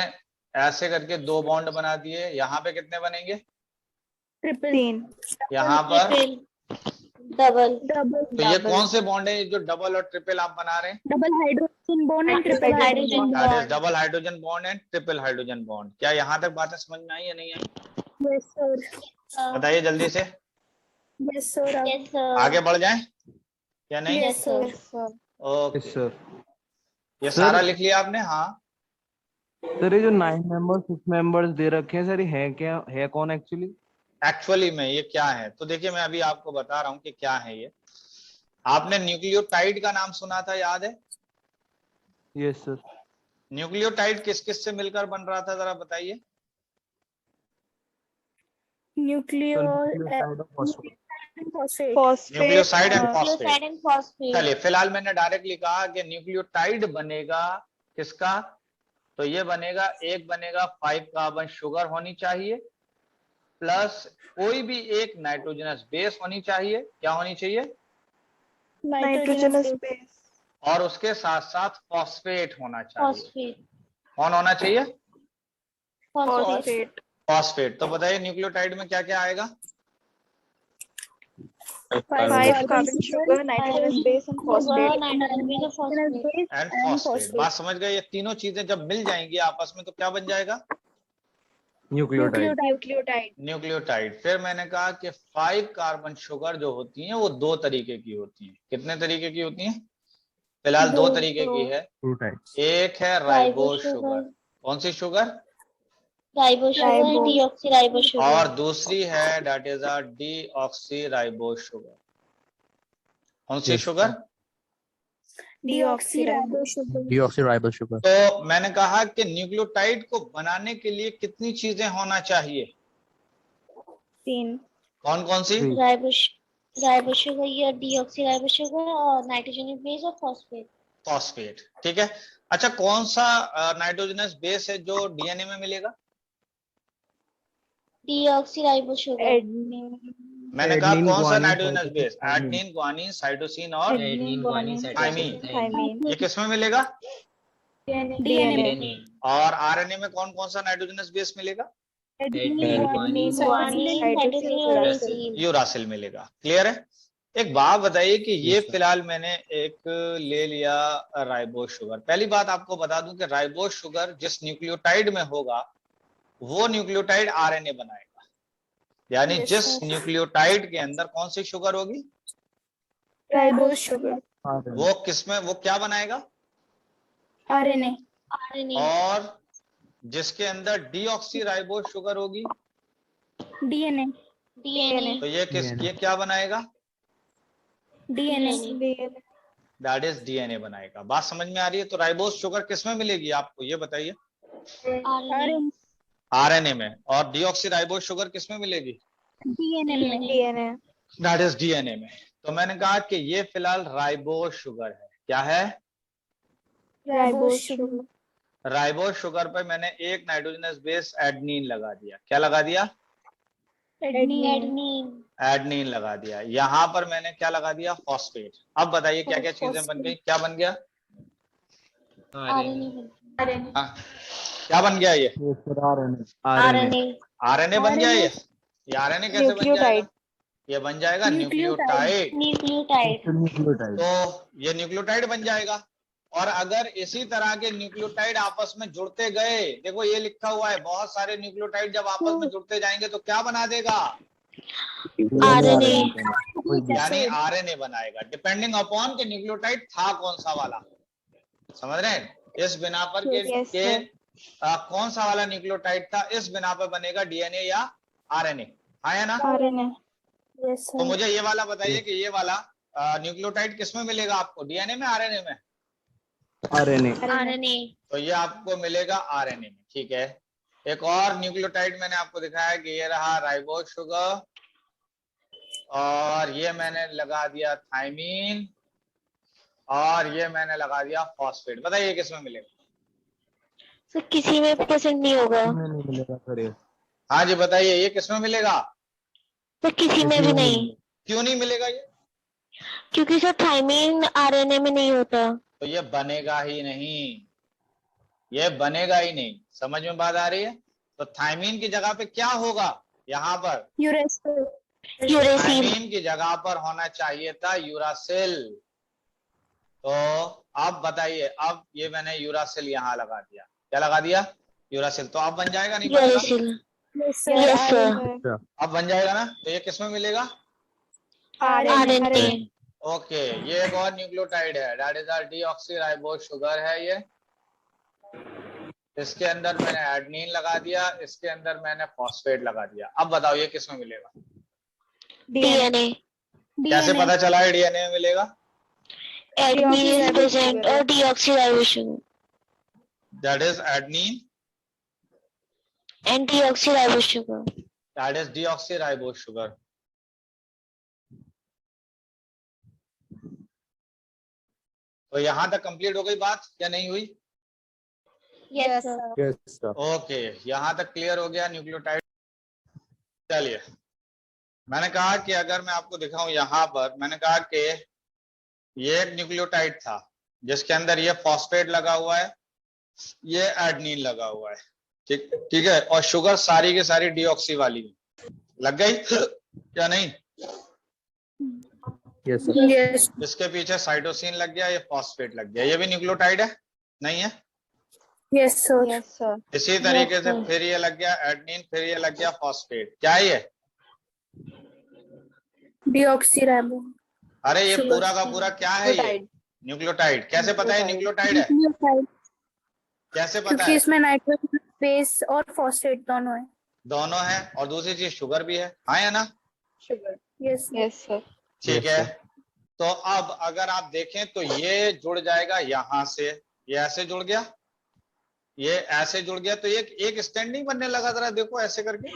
ऐसे करके 2 बॉन्ड बना दिए। यहाँ पे कितने बनेंगे? Triple. तीन. यहाँ पर डबल। Double. तो ये कौन से बॉन्ड है जो डबल और ट्रिपल आप बना रहे हैं? Double hydrogen bond and triple hydrogen Hydrogen bond. That is double hydrogen bond and triple hydrogen bond. क्या यहाँ तक बातें समझ में आई या नहीं आई? Yes, sir. बताइए जल्दी से, Yes, sir. Yes sir. आगे बढ़ जाएं या नहीं? Yes, sir. Yes, sir. Okay, yes sir. ये सर- सारा लिख लिया आपने? हाँ, सर ये जो 9 मेंबर्स 6 मेंबर्स दे रखे हैं सर, ये है क्या, है कौन एक्चुअली? एक्चुअली में ये क्या है तो देखिए, मैं अभी आपको बता रहा हूँ कि क्या है ये। आपने न्यूक्लियोटाइड का नाम सुना था, याद है? Yes sir. न्यूक्लियोटाइड किस किस से मिलकर बन रहा था, जरा बताइए। Nucleoside phosphate. Phosphate. Nucleoside and हाँ, फॉस्फेट। Nucleoside and phosphate. चलिए, फिलहाल मैंने डायरेक्टली कहा कि न्यूक्लियोटाइड बनेगा किसका, तो ये बनेगा, एक बनेगा 5 कार्बन शुगर होनी चाहिए, प्लस कोई भी एक नाइट्रोजनस बेस होनी चाहिए। क्या होनी चाहिए? Nitrogenous base. और उसके साथ साथ फॉस्फेट होना चाहिए। फॉस्फेट। कौन होना चाहिए? Phosphate. फॉस्फेट। तो बताइए न्यूक्लियोटाइड में क्या क्या आएगा? 5 carbon sugar, nitrogenous base and phosphate. And phosphate. बात समझ गए? ये तीनों चीजें जब मिल जाएंगी आपस में तो क्या बन जाएगा? न्यूक्लियोटाइड। Nucleotide. न्यूक्लियोटाइड। फिर मैंने कहा कि 5 कार्बन शुगर जो होती हैं वो 2 तरीके की होती हैं। कितने तरीके की होती हैं? फिलहाल 2 तरीके की है। एक है राइबोस शुगर। कौन सी sugar? Ribose sugar, Ribose. Deoxyribose sugar. और दूसरी है that is a deoxyribose sugar. कौन सी Yes, sugar? Deoxyribose sugar. Deoxyribose sugar. तो मैंने कहा कि न्यूक्लियोटाइड को बनाने के लिए कितनी चीजें होना चाहिए? तीन. कौन कौन सी? राइबोस शुगर या डीऑक्सीराइबोस शुगर और नाइट्रोजन बेस और फॉस्फेट। फॉस्फेट। ठीक है। अच्छा, कौन सा नाइट्रोजनस बेस है जो डीएनए में मिलेगा? Deoxyribose sugar. Adenine. मैंने कहा Adenine, कौन सा guanine, nitrogenous cytosine, base? thymine. Adenine, guanine, cytosine और Adenine, guanine, थाइमीन। thymine. ये किस में मिलेगा? DNA. और आरएनए में कौन कौन सा नाइट्रोजनस बेस मिलेगा? Adenine, guanine, साइटोसिन cytosine, और uracil. यूरासिल। यूरासिल मिलेगा। क्लियर है? एक बात बताइए कि ये Yes, sir. फिलहाल मैंने एक ले लिया राइबोस शुगर। पहली बात आपको बता दूं कि राइबोस शुगर जिस न्यूक्लियोटाइड में होगा वो न्यूक्लियोटाइड आरएनए बनाएगा। यानी Yes, जिस sir. न्यूक्लियोटाइड के अंदर कौन सी शुगर होगी Ribose sugar. वो किसमें, वो क्या बनाएगा? RNA. आरएनए। और जिसके अंदर डीऑक्सीराइबोस शुगर होगी DNA. डीएनए। तो ये किस, ये क्या बनाएगा? DNA. DNA. That is DNA बनाएगा। बात समझ में आ रही है? तो राइबोस शुगर किसमें मिलेगी आपको, ये बताइए। आरएनए। आरएनए में। और डीऑक्सीराइबोस शुगर किसमें मिलेगी? DNA में. DNA. दैट इज डीएनए में। तो मैंने कहा कि ये फिलहाल राइबोस शुगर है। क्या है? Ribose sugar. राइबोस शुगर पर मैंने एक नाइट्रोजनस बेस एडनीन लगा दिया। क्या लगा दिया? Adenine. एडेनिन। एडनीन लगा दिया। यहाँ पर मैंने क्या लगा दिया? फॉस्फेट। अब बताइए क्या क्या चीजें बन गई? क्या बन गया? आरएनए। हाँ, क्या बन गया? ये आरएनए। आरएनए बन गया। ये आरएनए कैसे बन जाएगा? Nucleotide. ये बन जाएगा न्यूक्लियोटाइड। न्यूक्लियोटाइड। तो ये न्यूक्लियोटाइड बन जाएगा। और अगर इसी तरह के न्यूक्लियोटाइड आपस में जुड़ते गए, देखो ये लिखा हुआ है, बहुत सारे न्यूक्लियोटाइड जब आपस में जुड़ते जाएंगे तो क्या बना देगा? आरएनए। यानी आरएनए बनाएगा, डिपेंडिंग अपॉन के न्यूक्लियोटाइड था कौन सा वाला। समझ रहे हैं? इस बिना पर Yes, के sir. कौन सा वाला न्यूक्लियोटाइड था, इस बिना पर बनेगा डीएनए या आरएनए। है ना? RNA. Yes, तो sir. मुझे ये वाला बताइए कि ये वाला न्यूक्लियोटाइड किसमें मिलेगा आपको? डीएनए में, आरएनए में? आरएनए। आरएनए। तो ये आपको मिलेगा आरएनए में। ठीक है। एक और न्यूक्लियोटाइड मैंने आपको दिखाया कि ये रहा राइबोस शुगर, और ये मैंने लगा दिया थाइमीन, और ये मैंने लगा दिया फॉस्फेट। बताइए किसमें मिलेगा? सर किसी में परसेंट नहीं होगा। नहीं मिलेगा सर ये। हाँ जी बताइए, ये किसमें मिलेगा? तो किसी में भी नहीं, क्यों नहीं मिलेगा ये? क्योंकि सर थायमीन आरएनए में नहीं होता। तो ये बनेगा ही नहीं, ये बनेगा ही नहीं। समझ में बात आ रही है? तो थायमीन की जगह पे क्या होगा यहाँ पर? यूरेसिल। यूरेसिल। थायमीन की जगह पर होना चाहिए था यूरासिल। तो अब बताइए, अब ये मैंने यूरासिल यहाँ लगा दिया, क्या लगा दिया? यूरासिल। तो अब बन जाएगा नहीं बनेगा? Uracil. Yes, yes sir. Sir. अब बन जाएगा ना? तो ये किसमें मिलेगा? आरएनए। ओके, ये एक और न्यूक्लियोटाइड है, that is are deoxyribose sugar है ये। इसके अंदर मैंने एडनिन लगा दिया, इसके अंदर मैंने फॉस्फेट लगा दिया। अब बताओ ये किसमें मिलेगा? डीएनए। कैसे पता चला है डीएनए में मिलेगा? एडनिन इज प्रेजेंट और deoxyribose sugar that is adenine and deoxyribose sugar. That is deoxyribose sugar. तो यहां तक कंप्लीट हो गई बात या नहीं हुई? Yes sir. Yes, sir. Okay, यहां तक क्लियर हो गया न्यूक्लियोटाइड। चलिए, मैंने कहा कि अगर मैं आपको दिखाऊं, यहां पर मैंने कहा कि ये एक न्यूक्लियोटाइड था जिसके अंदर ये फॉस्फेट लगा हुआ है, ये एडनिन लगा हुआ है, ठीक ठीक है, और शुगर सारी की सारी डीऑक्सी वाली लग गई क्या नहीं? Yes, sir. Yes. इसके पीछे साइटोसिन लग गया, ये फॉस्फेट लग गया, ये भी न्यूक्लियोटाइड है नहीं है? Yes, sir. Yes, sir. इसी तरीके से sir. फिर ये लग गया एडनिन, फिर ये लग गया फॉस्फेट। क्या है ये? Deoxyribo. अरे ये Sugar. पूरा का पूरा क्या है ये? न्यूक्लियोटाइड। कैसे पता है न्यूक्लियोटाइड है? Nucleotide. कैसे पता क्योंकि है? इसमें नाइट्रोजन बेस और फॉस्फेट दोनों है। दोनों है, और दूसरी चीज शुगर भी है, हाँ या ना? Sugar. Yes. Yes, sir. ठीक Yes, है। sir. तो अब अगर आप देखें तो ये जुड़ जाएगा यहाँ से, ये ऐसे जुड़ गया, ये ऐसे जुड़ गया, तो ये एक स्टैंडिंग बनने लगा। जरा देखो ऐसे करके,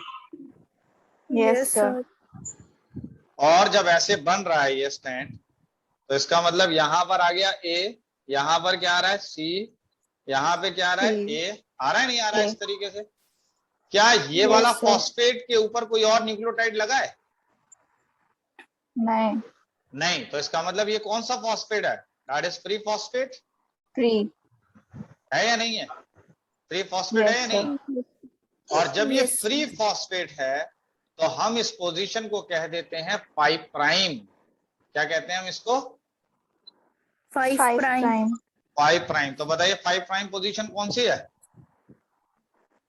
Yes, sir. और जब ऐसे बन रहा है ये स्टैंड, तो इसका मतलब यहाँ पर आ गया ए, यहाँ पर क्या आ रहा है सी, यहाँ पे क्या आ रहा है C. ए, आ रहा है नहीं आ रहा है A. इस तरीके से? क्या ये Yes, वाला sir. फॉस्फेट के ऊपर कोई और न्यूक्लियोटाइड लगा है? नहीं. नहीं। तो इसका मतलब ये कौन सा फॉस्फेट है? That is free phosphate. 3. है या नहीं है? फ्री फॉस्फेट है या Yes, नहीं? sir. और जब ये Yes. फ्री फॉस्फेट है तो हम इस पोजीशन को कह देते हैं 5 प्राइम। क्या कहते हैं हम इसको? 5 5 prime. prime. 5 प्राइम। तो बताइए 5 प्राइम पोजीशन कौन सी है?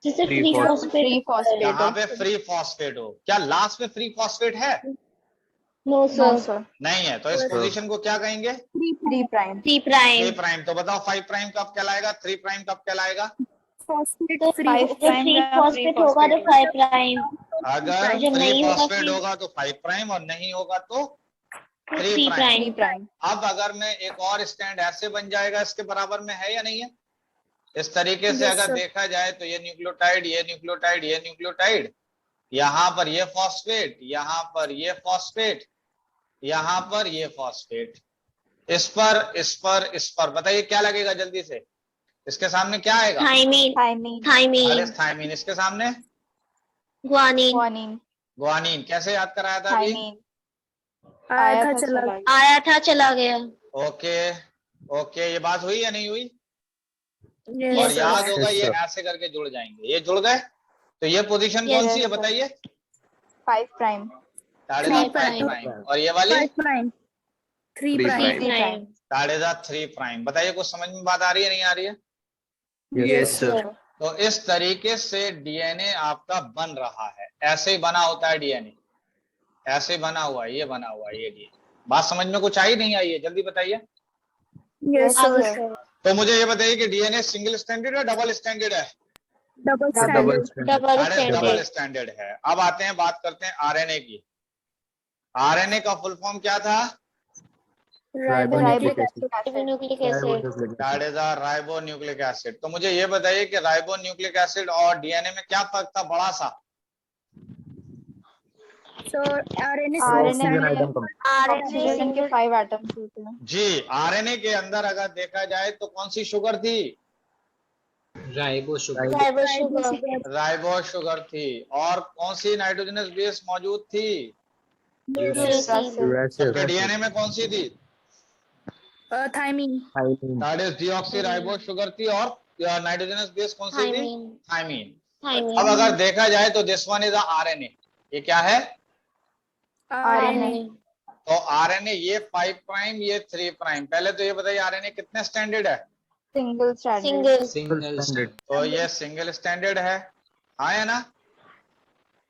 जैसे Free free phosphate. Free phosphate. phosphate. यहाँ पे फ्री फॉस्फेट हो। क्या लास्ट में फ्री फॉस्फेट है? No No, sir. sir. नहीं है। तो इस पोजीशन को क्या कहेंगे? 3 prime. Three 3 prime. प्राइम। तो बताओ 5 प्राइम कब कहलाएगा, 3 प्राइम कब कहलाएगा? फॉस्फेट तो फ्री। 5 जब prime फ्री का free फॉस्फेट होगा तो phosphate. 5 प्राइम। अगर जब फ्री नहीं होगा फॉस्फेट free- होगा तो 5 प्राइम, और नहीं होगा तो 3 3 प्राइम। 3 प्राइम। prime. अब अगर मैं एक और स्टैंड ऐसे बन जाएगा, इसके बराबर में है या नहीं है? इस तरीके से Yes, अगर sir. देखा जाए तो ये न्यूक्लियोटाइड, ये न्यूक्लियोटाइड, ये न्यूक्लियोटाइड, यहाँ पर ये फॉस्फेट, यहाँ पर ये फॉस्फेट, यहाँ पर ये फॉस्फेट, इस पर इस पर इस पर, बताइए क्या लगेगा जल्दी से? इसके सामने क्या आएगा? थायमीन। Thymine. थायमीन। थायमीन। इसके सामने ग्वानिन। Guanine. ग्वानिन। कैसे याद कराया था अभी? Thymine. आया था चला चला गया। आया था चला गया। ओके ओके, ये बात हुई या नहीं हुई? Yes, और sir. याद होगा Yes, ये sir. ऐसे करके जुड़ जाएंगे, ये जुड़ गए। तो ये पोजीशन Yes, कौन सी है sir. बताइए? 5 prime. That is 3 a 5 prime. prime। और ये वाली 5 prime. 3 Three prime. prime. Prime. that is a 3 prime. बताइए कुछ समझ में बात आ रही है नहीं आ रही है? Yes, sir. तो इस तरीके से डीएनए आपका बन रहा है। ऐसे ही बना होता है डीएनए, ऐसे ही बना हुआ है, ये बना हुआ है ये डीएनए। बात समझ में कुछ आई नहीं आई है? जल्दी बताइए। Yes, अब sir. सर तो मुझे ये बताइए कि डीएनए सिंगल स्टैंडर्ड है डबल स्टैंडर्ड है? Double Double standard. standard. Double double standard. Standard है। अब आते हैं, बात करते हैं आरएनए की। आरएनए का फुल फॉर्म क्या था? Ribonucleic Ribonucleic acid. acid. Ribonucleic acid. Ribonucleic that acid. Is a ribonucleic acid. तो मुझे ये बताइए कि राइबोन्यूक्लिक एसिड और डीएनए में क्या फर्क था बड़ा सा? So RNA Oxygen RNA item कम. Oxygen के 5 atoms होते हैं. जी, आरएनए के अंदर अगर देखा जाए तो कौन सी शुगर थी? Ribo sugar, ribo sugar, ribo sugar थी। और कौन सी नाइट्रोजनस बेस मौजूद थी? यूरेसिल, सबके डीएनए में कौन सी थी? Thymine. That is deoxy ribo sugar थी। और नाइट्रोजनस बेस कौन सी थी? Thymine, thymine. अब थायमीन, अगर देखा जाए तो दिस वन इज आरएनए। ये क्या है? आरएनए, तो आरएनए ये 5 प्राइम, ये 3 प्राइम। पहले तो ये बताइए आरएनए कितने स्टैंडर्ड है? Single stranded. Single, single standard, तो ये सिंगल स्टैंडर्ड है। हाँ है ना?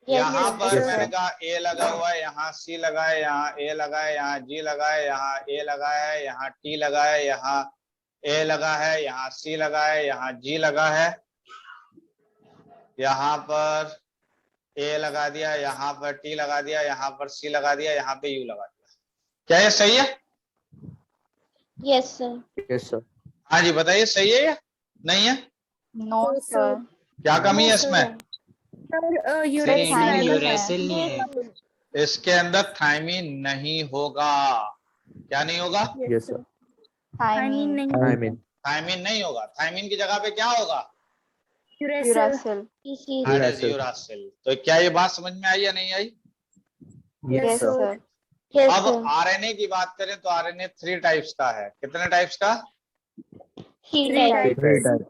यस यहाँ पर yes, मैंने sir. कहा ए लगा हुआ है, यहाँ सी लगा है, यहाँ ए लगा है, यहाँ जी लगा है, यहाँ ए लगा है, यहाँ टी लगा है, यहाँ ए लगा है, यहाँ सी लगा है, यहाँ जी लगा है, यहाँ पर ए लगा दिया, यहाँ पर टी लगा दिया, यहाँ पर सी लगा दिया, यहाँ पे यू लगा दिया। क्या ये सही है? Yes sir, yes sir. हाँ जी बताइए, सही है या नहीं है? No, sir. क्या कमी है इसमें? सर यूरेसिल इनमें थायमीन यूरेसिल नहीं है, इसके अंदर थायमीन नहीं होगा। क्या नहीं होगा? Yes sir. Thymine Thymine. नहीं, आई मीन थायमीन नहीं होगा। थायमीन की जगह पे क्या होगा? यूरेसिल। Uracil. इसी, यूरासिल। तो क्या ये बात समझ में आई या नहीं आई? Yes, sir. यस अब सर, आरएनए की बात करें तो आरएनए 3 टाइप्स का है। कितने टाइप्स का? Three Three type, types.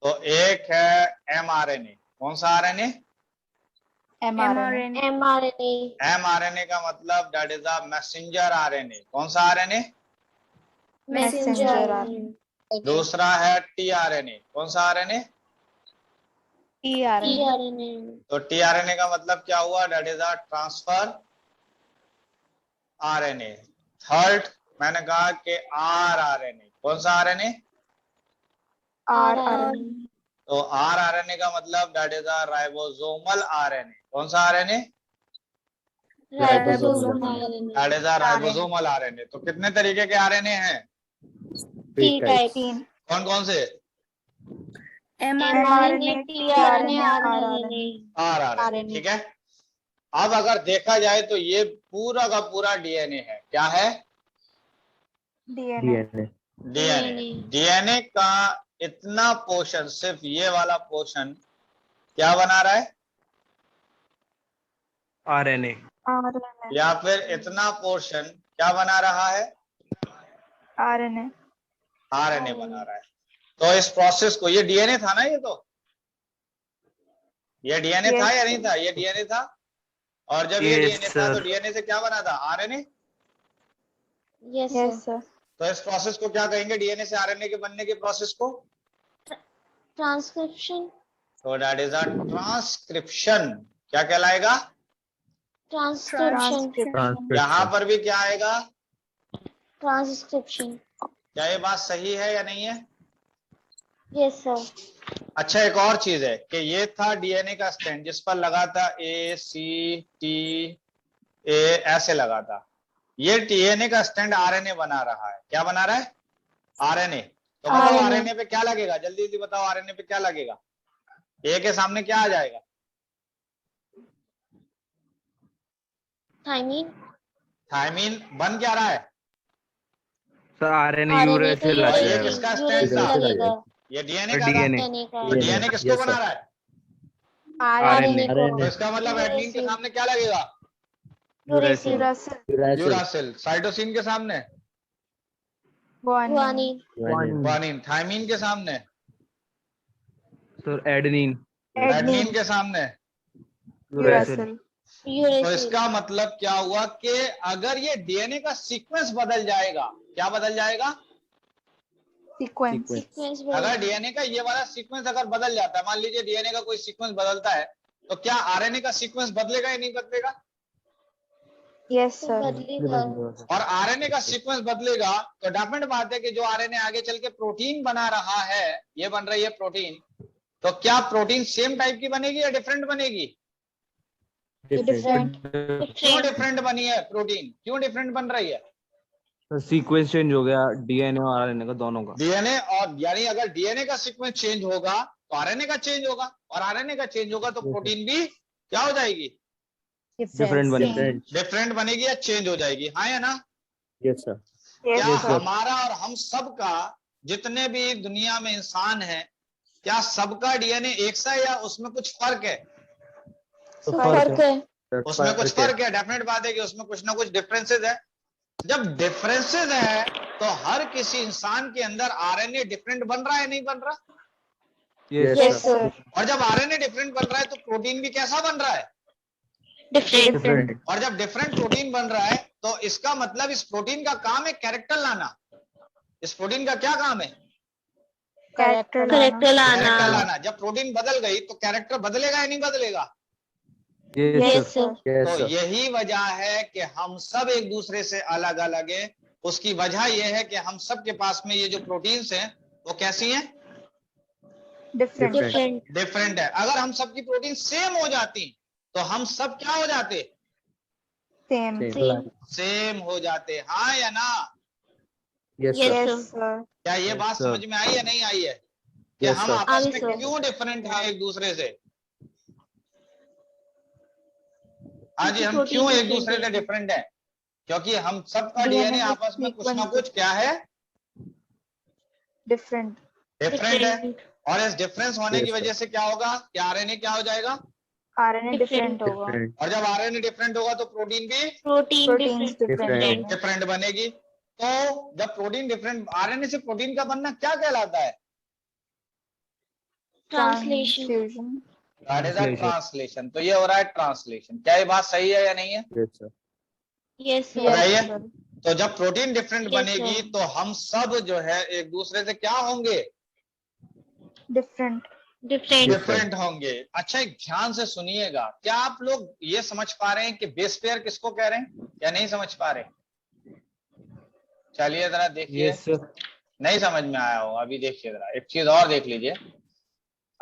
तो एक है एमआरएनए। कौन सा आरएनए? mRNA. एमआरएनए, एमआरएनए का मतलब that is a messenger RNA. कौन सा आरएनए? Messenger मैसेंजर, दूसरा है टीआरएनए। कौन सा आरएनए? tRNA. टीआरएनए, तो टीआरएनए का मतलब क्या हुआ? That is a transfer RNA. Third मैंने कहा कि आरआरएनए। कौन सा आरएनए? rRNA. तो आरआरएनए का मतलब that is a ribosomal RNA. कौन सा RNA? Ribosome RNA, that is a ribosomal RNA. तो कितने तरीके के आरएनए हैं? थ्री टाइप, कौन कौन से? MRNA, tRNA, RNA, rRNA. ठीक है। अब अगर देखा जाए तो ये पूरा का पूरा डीएनए है। क्या है? DNA. डीएनए। डीएनए का इतना पोर्शन, सिर्फ ये वाला पोर्शन क्या बना रहा है? आरएनए। RNA. या फिर इतना पोर्शन क्या बना रहा है? RNA. आरएनए बना रहा है। तो इस प्रोसेस को, ये डीएनए था ना? ये डीएनए था Yes, या नहीं था? ये डीएनए था। और जब ये Yes, डीएनए था तो sir. डीएनए से क्या बना था? आरएनए। यस Yes, सर, sir. तो इस प्रोसेस को क्या कहेंगे? डीएनए से आरएनए के बनने के प्रोसेस को? ट्रांसक्रिप्शन, तो दैट इज अ ट्रांसक्रिप्शन। क्या कहलाएगा? ट्रांसक्रिप्शन, यहाँ पर भी क्या आएगा? ट्रांसक्रिप्शन, क्या ये बात सही है या नहीं है? यस सर, अच्छा, एक और चीज है कि ये था डीएनए का स्टैंड जिस पर लगा था ए सी टी ए, ऐसे लगा था। ये डीएनए का स्टैंड आरएनए बना रहा है। क्या बना रहा है? आरएनए। तो बताओ RNA. आरएनए पे क्या लगेगा? जल्दी जल्दी बताओ, आरएनए पे क्या लगेगा? ए के सामने क्या आ जाएगा? थायमीन, थायमीन बन क्या रहा है? सर आरएनए आरएनए यूरेसिल का आ ये जाएगा। किसका यूरेसिल स्टैंड था? लगेगा, ये डीएनए का था। डीएनए। डीएनए का, तो डीएनए किसको बना रहा है? आरएनए तो को, इसका मतलब एडनिन के सामने क्या लगेगा? Uracil, uracil. साइटोसिन के सामने गुआनिन, ग्वानिन। थायमीन के सामने सर एडेनिन। एडनिन के सामने। यूरेसिल। तो यूरेसिल, इसका मतलब क्या हुआ कि अगर ये डीएनए का सीक्वेंस बदल जाएगा, क्या बदल जाएगा? Sequence. सीक्वेंस, अगर डीएनए का ये वाला सीक्वेंस अगर बदल जाता है, मान लीजिए डीएनए का कोई सीक्वेंस बदलता है, तो क्या आरएनए का सीक्वेंस बदलेगा या नहीं बदलेगा? Yes, sir. बदलेगा, और आरएनए का सीक्वेंस बदलेगा तो डेफिनेट बात है कि जो आरएनए आगे चल के प्रोटीन बना रहा है, ये बन रही है प्रोटीन, तो क्या प्रोटीन सेम टाइप की बनेगी या डिफरेंट बनेगी? Different. क्यों डिफरेंट बनी है प्रोटीन? क्यों डिफरेंट बन रही है? सीक्वेंस चेंज हो गया डीएनए और आरएनए का, दोनों का। डीएनए और, यानी अगर डीएनए का सीक्वेंस चेंज होगा तो आरएनए का चेंज होगा, और आरएनए का चेंज होगा तो प्रोटीन भी क्या हो जाएगी? डिफरेंट बनेगा। डिफरेंट बनेगी या चेंज हो जाएगी। हाँ या ना? Yes sir. Yes, क्या sir. हमारा और हम सब का, जितने भी दुनिया में इंसान हैं, क्या सबका डीएनए एक सा है या उसमें कुछ फर्क है? तो फर्क है। उसमें कुछ फर्क है, डेफिनेट बात है कि उसमें कुछ ना कुछ डिफरेंसेस है। जब डिफरेंसेस है तो हर किसी इंसान के अंदर आरएनए डिफरेंट बन रहा है, नहीं बन रहा? Yes sir. और जब आरएनए डिफरेंट बन रहा है तो प्रोटीन भी कैसा बन रहा है? डिफरेंट। और जब डिफरेंट प्रोटीन बन रहा है तो इसका मतलब इस प्रोटीन का काम है कैरेक्टर लाना। इस प्रोटीन का क्या काम है? कैरेक्टर करेक्टर कैरेक्टर लाना। लाना। जब प्रोटीन बदल गई तो कैरेक्टर बदलेगा या नहीं बदलेगा? Yes sir. तो यही वजह है कि हम सब एक दूसरे से अलग अलग हैं। उसकी वजह यह है कि हम सब के पास में ये जो प्रोटीन्स हैं वो कैसी हैं? डिफरेंट। डिफरेंट है। अगर हम सबकी प्रोटीन सेम हो जाती तो हम सब क्या हो जाते? सेम। सेम हो जाते। हाँ या ना? Yes sir. क्या ये बात समझ में आई या नहीं आई है कि हम आपस में क्यों डिफरेंट हैं एक दूसरे से? हाँ जी, हम क्यों एक दूसरे से डिफरेंट हैं? क्योंकि हम सबका डीएनए आपस में कुछ ना कुछ क्या है? डिफरेंट डिफरेंट है। और इस डिफरेंस होने की वजह से क्या होगा कि आरएनए क्या हो जाएगा? आरएनए डिफरेंट होगा। और जब आरएनए डिफरेंट होगा तो प्रोटीन भी प्रोटीन प्रोटीन्स डिफरेंट डिफरेंट बनेगी। तो जब प्रोटीन डिफरेंट, आरएनए से प्रोटीन का बनना क्या कहलाता है? Translation. That is a translation. तो ये हो रहा है ट्रांसलेशन। क्या ये बात सही है या नहीं है? यस हो रही सर। है। तो जब प्रोटीन डिफरेंट Yes, बनेगी sir. तो हम सब जो है एक दूसरे से क्या होंगे? डिफरेंट डिफरेंट होंगे। अच्छा, एक ध्यान से सुनिएगा। क्या आप लोग ये समझ पा रहे हैं कि बेस पेयर किसको कह रहे हैं या नहीं समझ पा रहे? चलिए जरा देखिए। Yes sir. नहीं समझ में आया हो अभी, देखिए जरा एक चीज और देख लीजिए।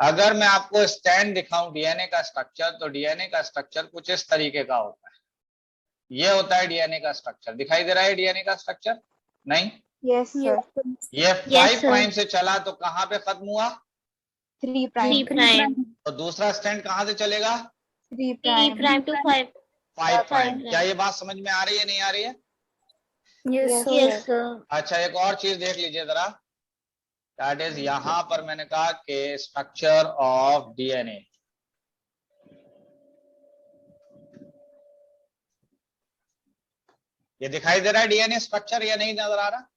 अगर मैं आपको स्टैंड दिखाऊं डीएनए का स्ट्रक्चर, तो डीएनए का स्ट्रक्चर कुछ इस तरीके का होता है। ये होता है डीएनए का स्ट्रक्चर। दिखाई दे रहा है डीएनए का स्ट्रक्चर? नहीं। Yes sir. ये Yes, 5 sir. प्राइम से चला तो कहां पे खत्म हुआ? 3 3 प्राइम प्राइम। तो दूसरा स्टैंड कहां से चलेगा? 3 3 प्राइम टू 5 5 प्राइम। prime. क्या ये बात समझ में आ रही है, नहीं आ रही है? Yes yes sir. अच्छा, एक और चीज देख लीजिए जरा। दैट इज यहां पर मैंने कहा कि स्ट्रक्चर ऑफ डीएनए। ये दिखाई दे रहा है डीएनए स्ट्रक्चर या नहीं नजर आ रहा?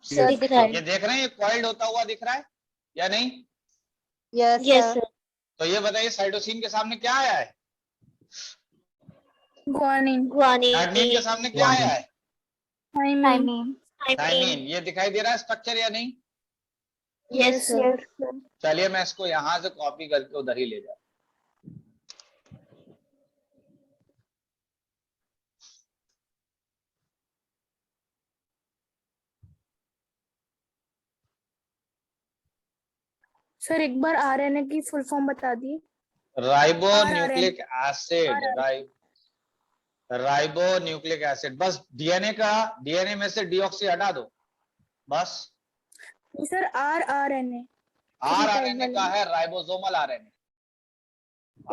दिख रहा है। ये देख रहे हैं, ये कॉइल्ड होता हुआ दिख रहा है या नहीं? Yes sir. तो ये बताइए साइटोसिन के सामने क्या आया है? ग्वानिन एडनिन के सामने क्या आया है? Thymine thymine. ये दिखाई दे रहा है स्ट्रक्चर या नहीं? Yes sir. चलिए मैं इसको यहां से कॉपी करके उधर ही ले जाऊं। सर एक बार आरएनए की फुल फॉर्म बता दिए। Ribo nucleic acid. Ribo nucleic acid. बस डीएनए में से डीऑक्सी हटा दो बस। सर आरएनए आरएनए का है राइबोसोमल आरएनए।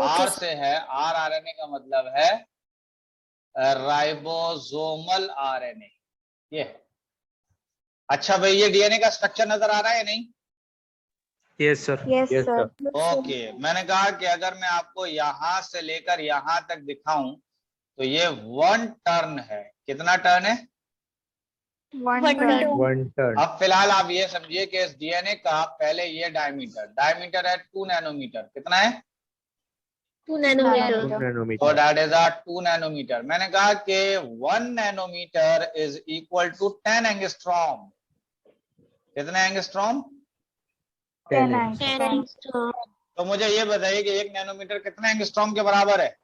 आर से है, आरएनए का मतलब है राइबोसोमल आरएनए। ये अच्छा भाई, ये डीएनए का स्ट्रक्चर नजर आ रहा है नहीं? Yes sir. Yes sir. Okay, मैंने कहा कि अगर मैं आपको यहां से लेकर यहां तक दिखाऊं तो ये 1 टर्न है। कितना टर्न है? 1 टर्न। अब फिलहाल आप ये समझिए कि इस डीएनए का पहले ये डायमीटर है 2 नैनोमीटर। कितना है? 2 नैनोमीटर। तो दैट इज 2 नैनोमीटर। मैंने कहा कि 1 nanometer is equal to 10 angstrom. कितना एंगस्ट्रॉम? 10 10 एंगस्ट्रॉम। तो मुझे ये बताइए कि 1 नैनोमीटर कितना एंगस्ट्रॉम के बराबर है?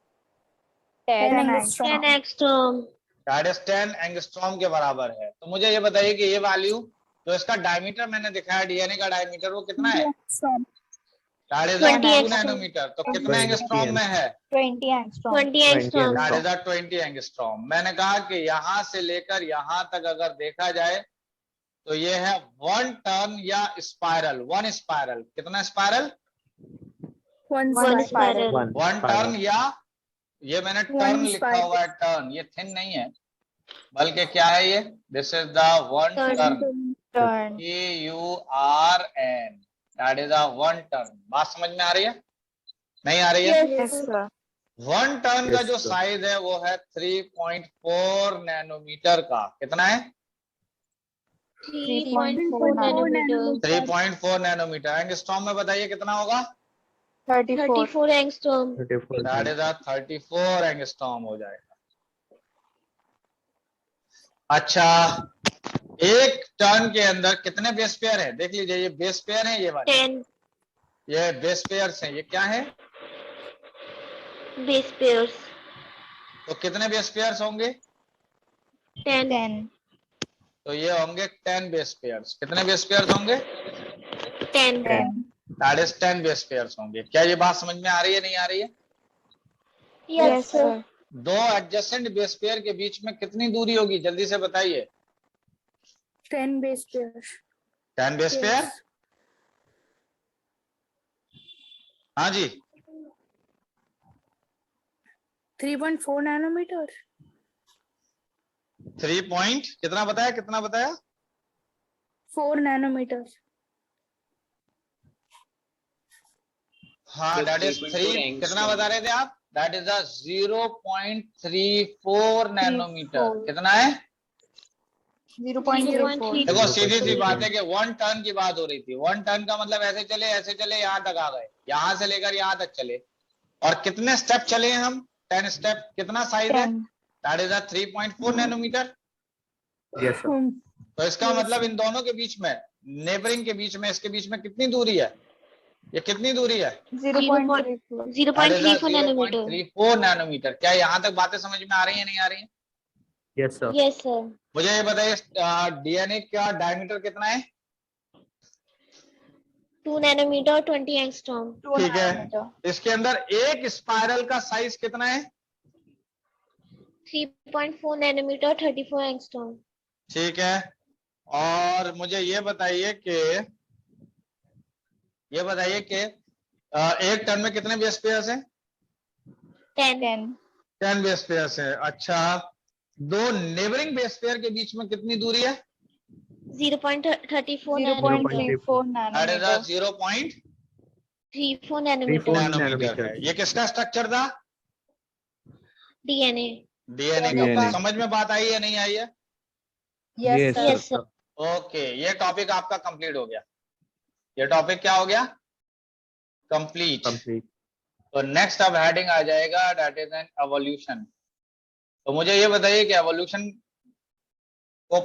10 10 एंगस्ट्रॉम। दैट इज 10 एंगस्ट्रॉम के बराबर है। तो मुझे ये बताइए कि ये वैल्यू जो इसका डायमीटर मैंने दिखाया, डीएनए का डायमीटर, वो कितना है? That is 2 nanometer. तो कितना एंगस्ट्रॉम में है? 20 angstrom. 20 angstrom. That is 20 angstrom. मैंने कहा कि यहां से लेकर यहां तक अगर देखा जाए तो ये है 1 टर्न या स्पाइरल। 1 स्पाइरल। कितना स्पाइरल? 1 स्पाइरल। 1 टर्न, या ये मैंने टर्न लिखा हुआ है, टर्न। ये थिन नहीं है बल्कि क्या है ये? This is the 1 turn. Turn. TURN। That is a 1 turn. बात समझ में आ रही है? नहीं आ रही है? Yes, sir. 1 टर्न का Yes, जो sir. साइज है वो है 3.4 नैनोमीटर का। कितना है? 3.4 nanometer. 3.4 नैनोमीटर। एंगस्ट्रॉम में बताइए कितना होगा? 34. 34 angstrom. 34 that is a 34 angstrom हो जाएगा। अच्छा, एक टर्न के अंदर कितने बेस पेयर है? देख लीजिए, ये बेस पेयर है, ये वाले 10 ये बेस पेयर्स हैं। ये क्या है? base pairs. तो कितने बेस पेयर्स होंगे? 10 10. तो ये होंगे 10 बेस पेयर्स। कितने बेस पेयर्स होंगे? 10 दैट इज 10 बेस पेयर्स होंगे। क्या ये बात समझ में आ रही है, नहीं आ रही है? Yes, sir. दो एडजेसेंट बेस पेयर के बीच में कितनी दूरी होगी? जल्दी से बताइए। 10 base pair. 10 base pair? हाँ जी, 3.4 nanometer. 3 पॉइंट कितना बताया? कितना बताया? 4 nanometer. हाँ, दैट इज 3। कितना बता रहे थे आप? That is a 0.34 nanometer. कितना है? 0.34. देखो, सीधी सी बात है कि 1 टर्न की बात हो रही थी। 1 टर्न का मतलब ऐसे चले यहाँ तक आ गए, यहाँ से लेकर यहाँ तक चले। और कितने स्टेप चले हैं हम? 10 स्टेप। कितना साइज है? 10. That is a 3.4 nanometer. Yes, sir. तो इसका मतलब इन दोनों के बीच में, नेबरिंग के बीच में, इसके बीच में कितनी दूरी है? ये कितनी दूरी है? 0.34. 0.34 nanometer. 0.34 नैनोमीटर। क्या यहाँ तक बातें समझ में आ रही है, नहीं आ रही है? Yes, sir. Yes, sir. मुझे ये बताइए, डीएनए का डायमीटर कितना है? 2 nanometer, 20 angstrom. 2 ठीक है। nanometer. इसके अंदर एक स्पाइरल का साइज कितना है? 3.4 nanometer, 34 angstrom. ठीक है। और मुझे ये बताइए कि एक टन में कितने बेस पेयर्स हैं? 10. 10. 10 बेस पेयर्स हैं। अच्छा, दो नेबरिंग बेस पेयर के बीच में कितनी दूरी है? 0.34 nanometer. 0.34 that is nanometer. 34 34 nanometer. Nanometer है। ये किसका स्ट्रक्चर था? DNA. डीएनए DNA का। समझ में बात आई है, नहीं आई है? Yes, sir. Yes, sir. Okay, ये टॉपिक आपका कंप्लीट हो गया। ये टॉपिक क्या हो गया? कंप्लीट। Complete. तो नेक्स्ट अब हेडिंग आ जाएगा, दैट इज एन एवोल्यूशन। तो मुझे ये बताइए कि एवोल्यूशन को